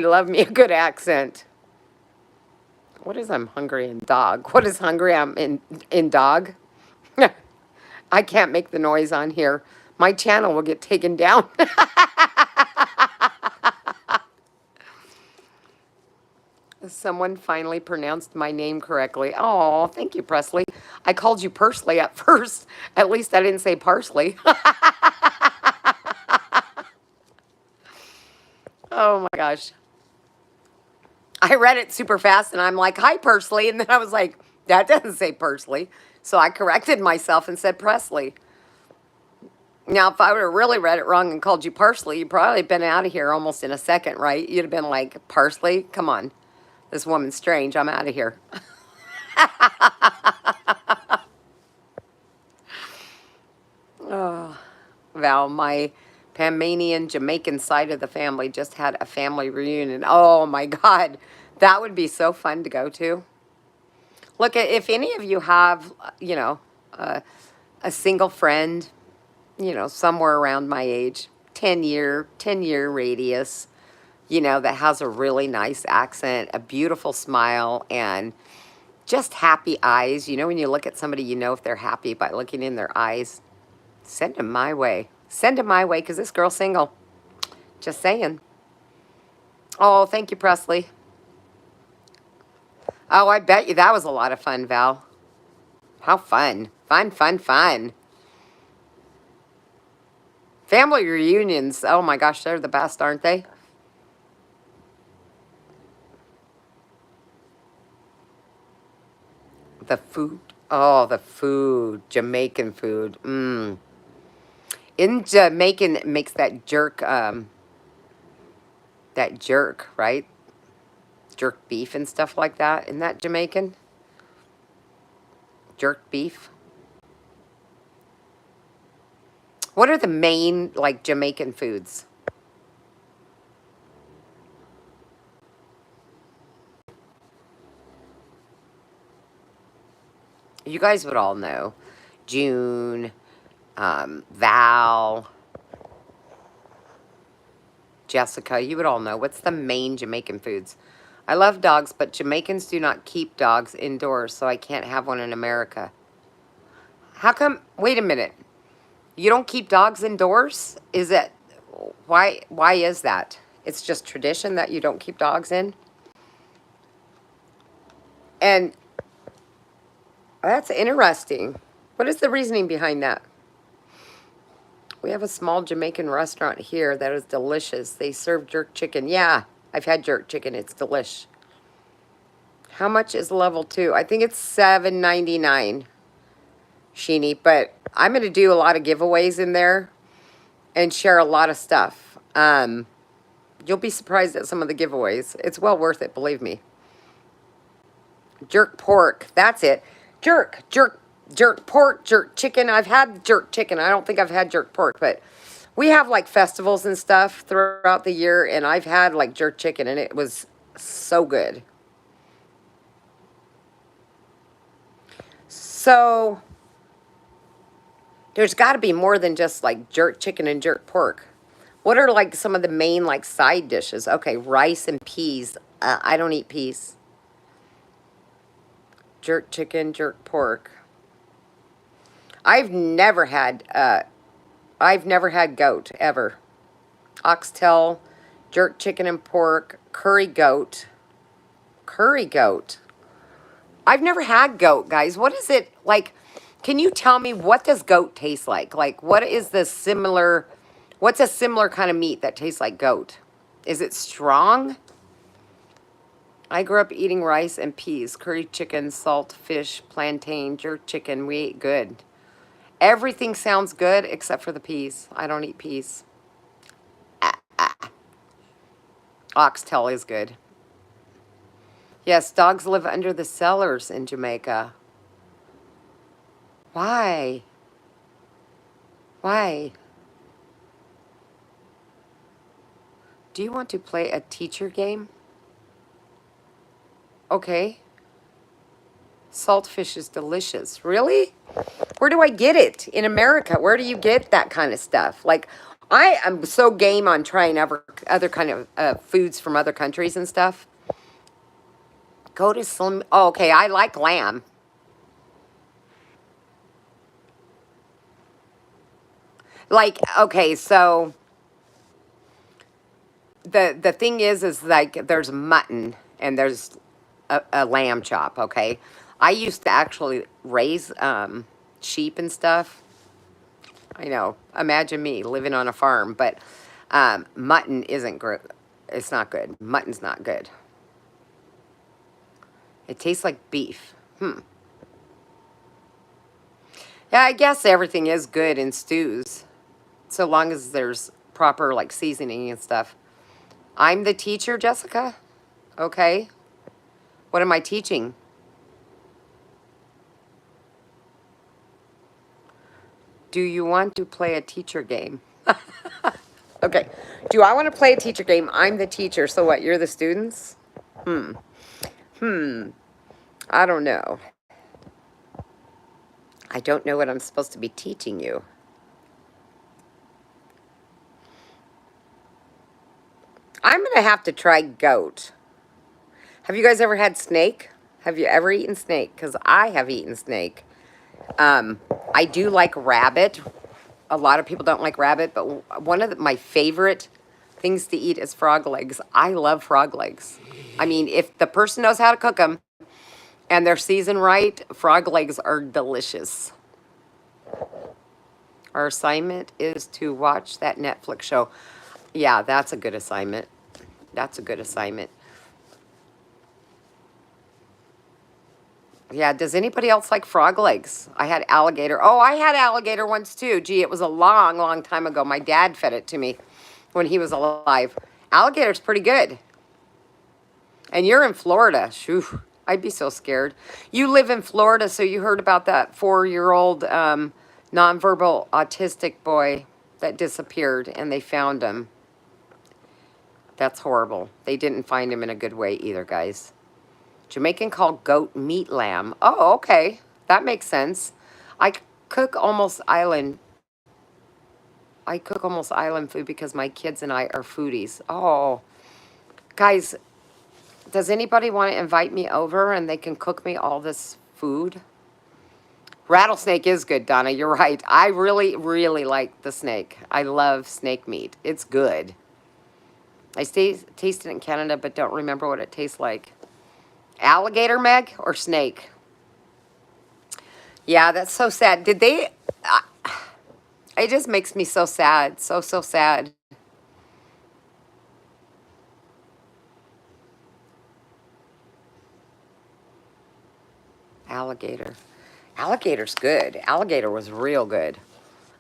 love me a good accent. What is I'm hungry in dog? What is hungry I'm in dog? I can't make the noise on here. My channel will get taken down. Someone finally pronounced my name correctly. Oh, thank you, Presley. I called you Pursley at first. At least I didn't say parsley. Oh my gosh. I read it super fast and I'm like, hi, Pursley. And then I was like, that doesn't say Pursley. So I corrected myself and said Presley. Now, if I would have really read it wrong and called you Parsley, you'd probably been out of here almost in a second, right? You'd have been like, Parsley? Come on. This woman's strange. I'm out of here. Oh, Val, my Panamanian Jamaican side of the family just had a family reunion. Oh my God, that would be so fun to go to. Look, if any of you have, uh, a single friend, somewhere around my age, 10-year radius, that has a really nice accent, a beautiful smile, and just happy eyes. When you look at somebody, if they're happy by looking in their eyes. Send them my way. Send them my way, because this girl's single. Just saying. Oh, thank you, Presley. Oh, I bet you that was a lot of fun, Val. How fun. Fun, fun, fun. Family reunions. Oh my gosh, they're the best, aren't they? The food. Oh, the food. Jamaican food. Mmm. In Jamaican, it makes that jerk, right? Jerk beef and stuff like that. Isn't that Jamaican? Jerk beef. What are the main, like, Jamaican foods? You guys would all know. June, Val, Jessica, you would all know. What's the main Jamaican foods? I love dogs, but Jamaicans do not keep dogs indoors, so I can't have one in America. How come? Wait a minute. You don't keep dogs indoors? Is it why is that? It's just tradition that you don't keep dogs in? And that's interesting. What is the reasoning behind that? We have a small Jamaican restaurant here that is delicious. They serve jerk chicken. Yeah, I've had jerk chicken. It's delish. How much is level 2? I think it's $7.99, Sheeny. But I'm going to do a lot of giveaways in there and share a lot of stuff. You'll be surprised at some of the giveaways. It's well worth it, believe me. Jerk pork. That's it. Jerk pork, jerk chicken. I've had jerk chicken. I don't think I've had jerk pork, but we have like festivals and stuff throughout the year, and I've had like jerk chicken, and it was so good. So there's got to be more than just like jerk chicken and jerk pork. What are like some of the main like side dishes? Okay, rice and peas. I don't eat peas. Jerk chicken, jerk pork. I've never had goat ever. Oxtail, jerk chicken and pork, curry goat. Curry goat. I've never had goat, guys. What is it like? Can you tell me what does goat taste like? Like what's a similar kind of meat that tastes like goat? Is it strong? I grew up eating rice and peas, curry chicken, salt fish, plantain, jerk chicken. We ate good. Everything sounds good except for the peas. I don't eat peas. Oxtail is good. Yes, dogs live under the cellars in Jamaica. Why? Why? Do you want to play a teacher game? Okay. Saltfish is delicious. Really? Where do I get it? In America, where do you get that kind of stuff? Like, I am so game on trying other kind of foods from other countries and stuff. Go to Slim. Oh, okay, I like lamb. Like, okay, so the thing is like there's mutton and there's a lamb chop. Okay, I used to actually raise sheep and stuff. I know. Imagine me living on a farm, but mutton isn't good. It's not good. Mutton's not good. It tastes like beef. Hmm. Yeah, I guess everything is good in stews, so long as there's proper like seasoning and stuff. I'm the teacher, Jessica. Okay. What am I teaching? Do you want to play a teacher game? Okay. Do I want to play a teacher game? I'm the teacher, so what? You're the students? Hmm. Hmm. I don't know. I don't know what I'm supposed to be teaching you. I'm going to have to try goat. Have you guys ever had snake? Have you ever eaten snake? Because I have eaten snake. Um, I do like rabbit. A lot of people don't like rabbit, but one of my favorite things to eat is frog legs. I love frog legs. I mean, if the person knows how to cook them and they're seasoned right, frog legs are delicious. Our assignment is to watch that Netflix show. Yeah, that's a good assignment. That's a good assignment. Yeah, does anybody else like frog legs? I had alligator. Oh, I had alligator once too. Gee, it was a long, long time ago. My dad fed it to me when he was alive. Alligator's pretty good. And you're in Florida. Shoo, I'd be so scared. You live in Florida, so you heard about that 4-year-old nonverbal autistic boy that disappeared and they found him. That's horrible. They didn't find him in a good way either, guys. Jamaican called goat meat lamb. Oh, okay. That makes sense. I cook almost island. I cook almost island food because my kids and I are foodies. Oh, guys, does anybody want to invite me over and they can cook me all this food? Rattlesnake is good, Donna. You're right. I really, really like the snake. I love snake meat. It's good. I tasted it in Canada, but don't remember what it tastes like. Alligator, Meg, or snake? Yeah, that's so sad. Did they? It just makes me so sad. So, so sad. Alligator. Alligator's good. Alligator was real good.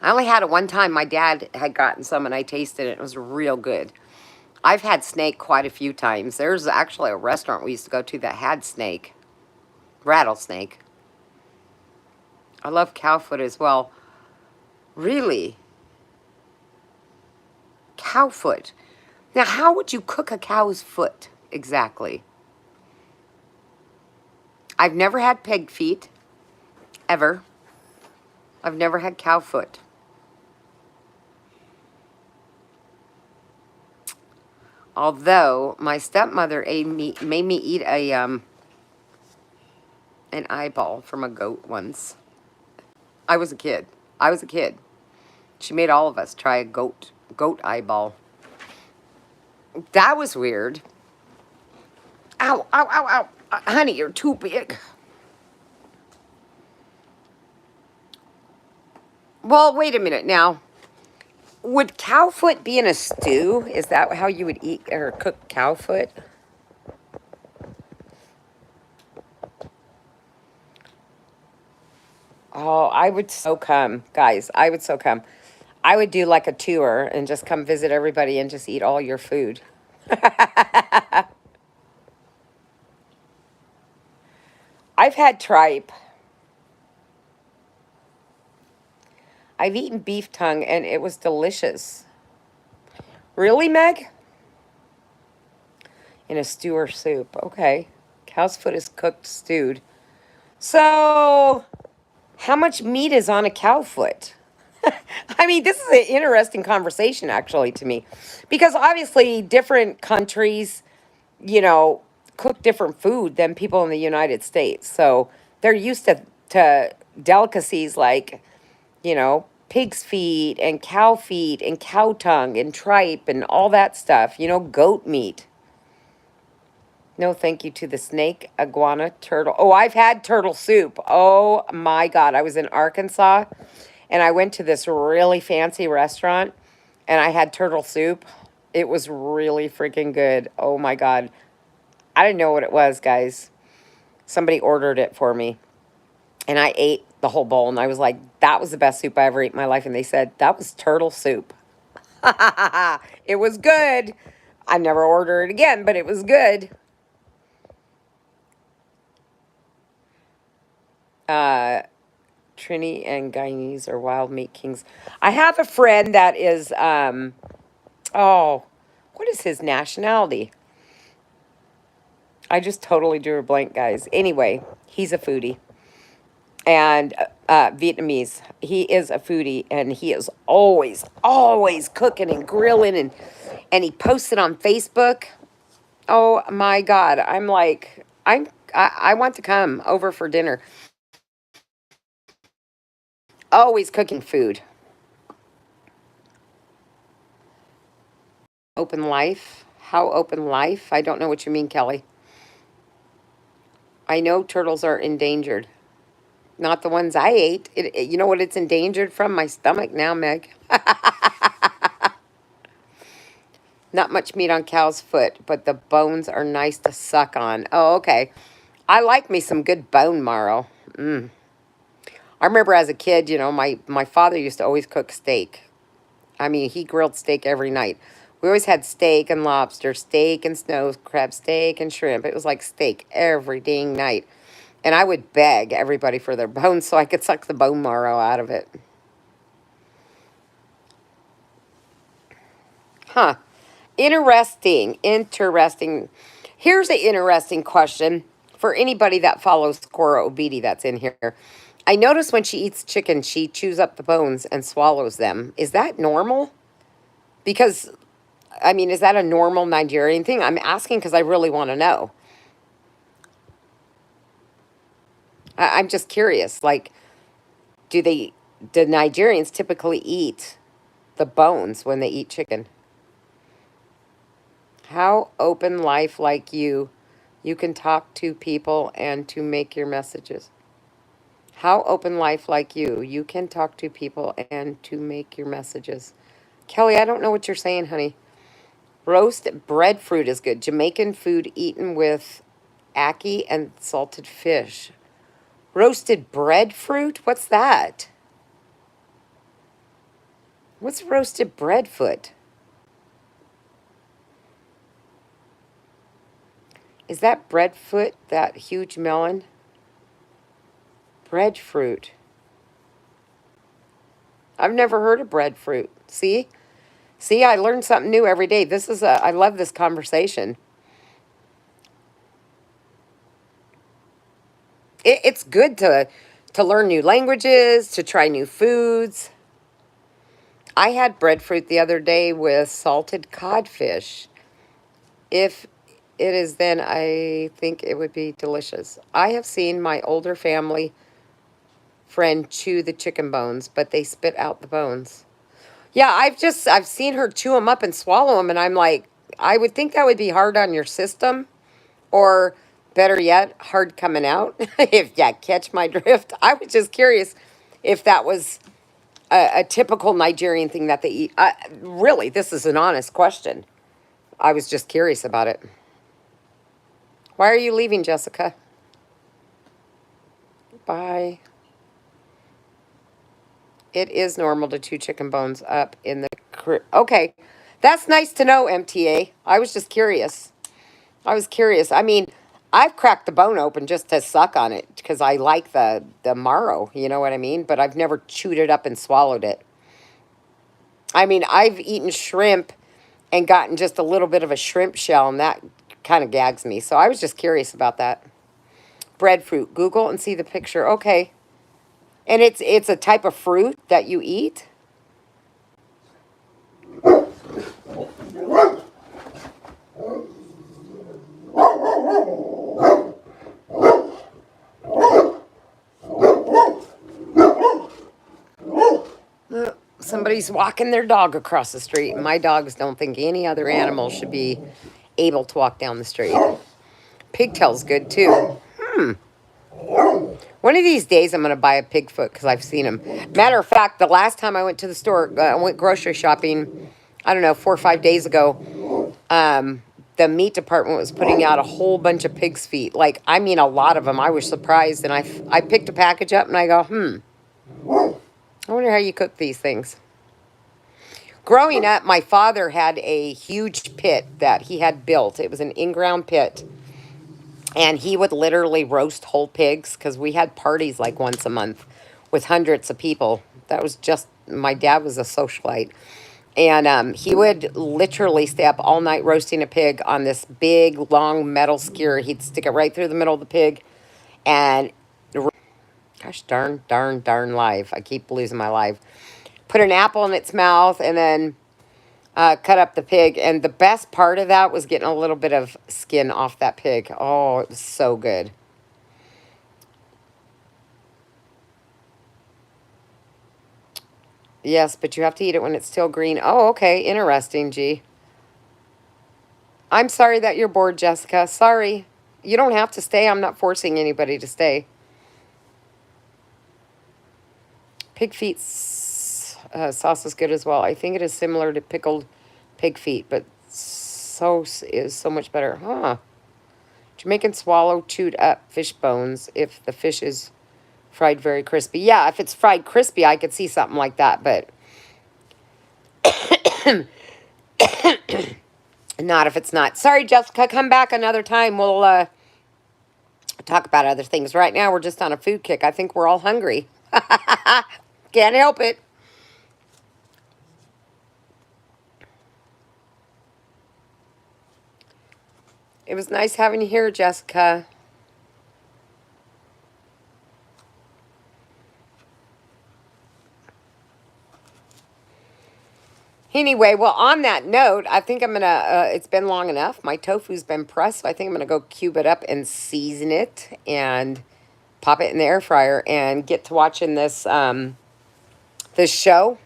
I only had it one time. My dad had gotten some and I tasted it. It was real good. I've had snake quite a few times. There's actually a restaurant we used to go to that had snake. Rattlesnake. I love cow foot as well. Really? Cow foot. Now, how would you cook a cow's foot exactly? I've never had pig feet, ever. I've never had cow foot. Although my stepmother made me eat an eyeball from a goat once. I was a kid. I was a kid. She made all of us try a goat eyeball. That was weird. Ow, ow, ow, ow. Honey, you're too big. Well, wait a minute now. Would cow foot be in a stew? Is that how you would eat or cook cow foot? Oh, I would so come, guys. I would so come. I would do like a tour and just come visit everybody and just eat all your food. I've had tripe. I've eaten beef tongue and it was delicious. Really, Meg? In a stew or soup. Okay. Cow's foot is cooked, stewed. So, how much meat is on a cow foot? I mean, this is an interesting conversation, actually, to me. Because obviously, different countries, you know, cook different food than people in the United States. So, they're used to delicacies like, you know, pig's feet and cow tongue and tripe and all that stuff, you know, goat meat. No, thank you to the snake, iguana, turtle. Oh, I've had turtle soup. Oh my God. I was in Arkansas and I went to this really fancy restaurant and I had turtle soup. It was really freaking good. Oh my God. I didn't know what it was, guys. Somebody ordered it for me and I ate the whole bowl and I was like, that was the best soup I ever ate in my life. And they said, that was turtle soup. It was good. I never order it again, but it was good. Uh, Trini and Guyanese are wild meat kings. I have a friend that is Oh, what is his nationality? I just totally drew a blank, guys. Anyway, he's a foodie and Vietnamese. He is a foodie and he is always cooking and grilling and he posts it on Facebook. Oh my God. I'm like, I want to come over for dinner. Always cooking food. Open life. How open life? I don't know what you mean, Kelly. I know turtles are endangered. Not the ones I ate. You know what it's endangered from? My stomach now, Meg. Not much meat on cow's foot, but the bones are nice to suck on. Oh, okay. I like me some good bone marrow. I remember as a kid, my father used to always cook steak. I mean, he grilled steak every night. We always had steak and lobster, steak and snow crab, steak and shrimp. It was like steak every dang night. And I would beg everybody for their bones so I could suck the bone marrow out of it. Huh. Interesting. Interesting. Here's an interesting question for anybody that follows Cora Obidi that's in here. I notice when she eats chicken, she chews up the bones and swallows them. Is that normal? Because, I mean, is that a normal Nigerian thing? I'm asking because I really want to know. I'm just curious. Like, do Nigerians typically eat the bones when they eat chicken? How open life like you can talk to people and to make your messages. How open life like you can talk to people and to make your messages. Kelly, I don't know what you're saying, honey. Roast breadfruit is good. Jamaican food eaten with ackee and salted fish. Roasted breadfruit? What's that? What's roasted breadfruit? Is that breadfruit, that huge melon? Breadfruit. I've never heard of breadfruit. See? See, I learn something new every day. I love this conversation. It's good to learn new languages, to try new foods. I had breadfruit the other day with salted codfish. If it is, then I think it would be delicious. I have seen my older family friend chew the chicken bones, but they spit out the bones. Yeah, I've seen her chew them up and swallow them, and I'm like, I would think that would be hard on your system, or better yet, hard coming out. If you catch my drift, I was just curious if that was a typical Nigerian thing that they eat. Really, this is an honest question. I was just curious about it. Why are you leaving, Jessica? Bye. It is normal to chew chicken bones up in the. Okay, that's nice to know, MTA. I was just curious. I was curious. I mean, I've cracked the bone open just to suck on it because I like the marrow. You know what I mean? But I've never chewed it up and swallowed it. I mean, I've eaten shrimp and gotten just a little bit of a shrimp shell, and that kind of gags me. So I was just curious about that. Breadfruit. Google and see the picture. Okay. And it's a type of fruit that you eat? Somebody's walking their dog across the street. My dogs don't think any other animal should be able to walk down the street. Pigtail's good too. One of these days, I'm going to buy a pig foot because I've seen them. Matter of fact, the last time I went to the store, I went grocery shopping, I don't know, 4 or 5 days ago, the meat department was putting out a whole bunch of pig's feet. Like, I mean, a lot of them. I was surprised, and I picked a package up, and I go, I wonder how you cook these things. Growing up, my father had a huge pit that he had built. It was an in-ground pit. And he would literally roast whole pigs because we had parties like once a month with hundreds of people. That was just, my dad was a socialite. And he would literally stay up all night roasting a pig on this big, long metal skewer. He'd stick it right through the middle of the pig. And gosh darn, darn, darn live. I keep losing my life. Put an apple in its mouth and then cut up the pig. And the best part of that was getting a little bit of skin off that pig. Oh, it was so good. Yes, but you have to eat it when it's still green. Oh, okay. Interesting, G. I'm sorry that you're bored, Jessica. Sorry. You don't have to stay. I'm not forcing anybody to stay. Pig feet sauce is good as well. I think it is similar to pickled pig feet, but so is so much better. Huh. Jamaican swallow chewed up fish bones if the fish is fried very crispy. Yeah, if it's fried crispy, I could see something like that, but not if it's not. Sorry, Jessica. Come back another time. We'll talk about other things. Right now, we're just on a food kick. I think we're all hungry. Can't help it. It was nice having you here, Jessica. Anyway, well, on that note, I think I'm going to, it's been long enough. My tofu's been pressed, so I think I'm going to go cube it up and season it and pop it in the air fryer and get to watching this show,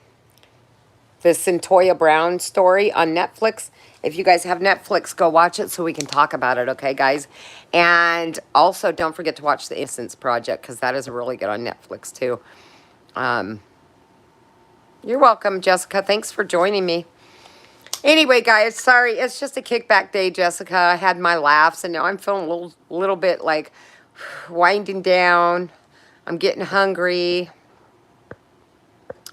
the Cyntoia Brown story on Netflix. If you guys have Netflix, go watch it so we can talk about it, okay, guys? And also, don't forget to watch The Innocence Project, because that is really good on Netflix, too. You're welcome, Jessica. Thanks for joining me. Anyway, guys, sorry. It's just a kickback day, Jessica. I had my laughs, and now I'm feeling a little bit like winding down. I'm getting hungry.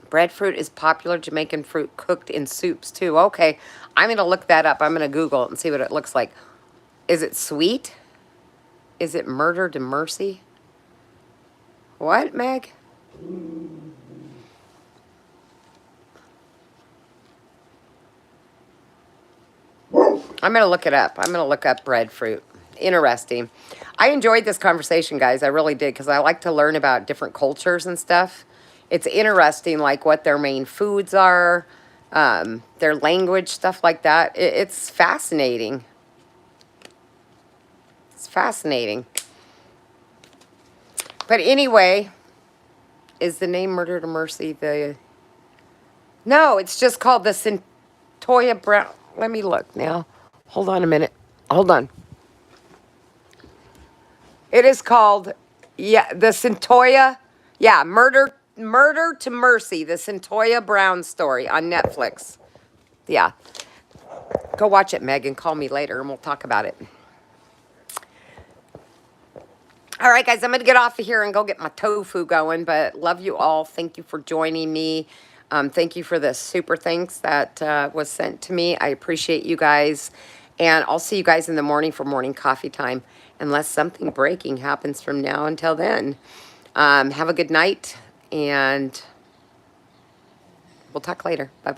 Breadfruit is popular Jamaican fruit cooked in soups, too. Okay, I'm going to look that up. I'm going to Google it and see what it looks like. Is it sweet? Is it murder to mercy? What, Meg? I'm going to look it up. I'm going to look up breadfruit. Interesting. I enjoyed this conversation, guys. I really did, because I like to learn about different cultures and stuff. It's interesting, like, what their main foods are, their language, stuff like that. It's fascinating. It's fascinating. But anyway, is the name Murder to Mercy the... No, it's just called the Cyntoia Brown... Let me look now. Hold on a minute. Hold on. It is called, yeah, the Cyntoia, yeah, Murder to Mercy, the Cyntoia Brown story on Netflix. Yeah. Go watch it, Megan. Call me later and we'll talk about it. All right, guys, I'm going to get off of here and go get my tofu going, but love you all. Thank you for joining me. Thank you for the super thanks that was sent to me. I appreciate you guys. And I'll see you guys in the morning for morning coffee time, unless something breaking happens from now until then. Have a good night, and we'll talk later. Bye.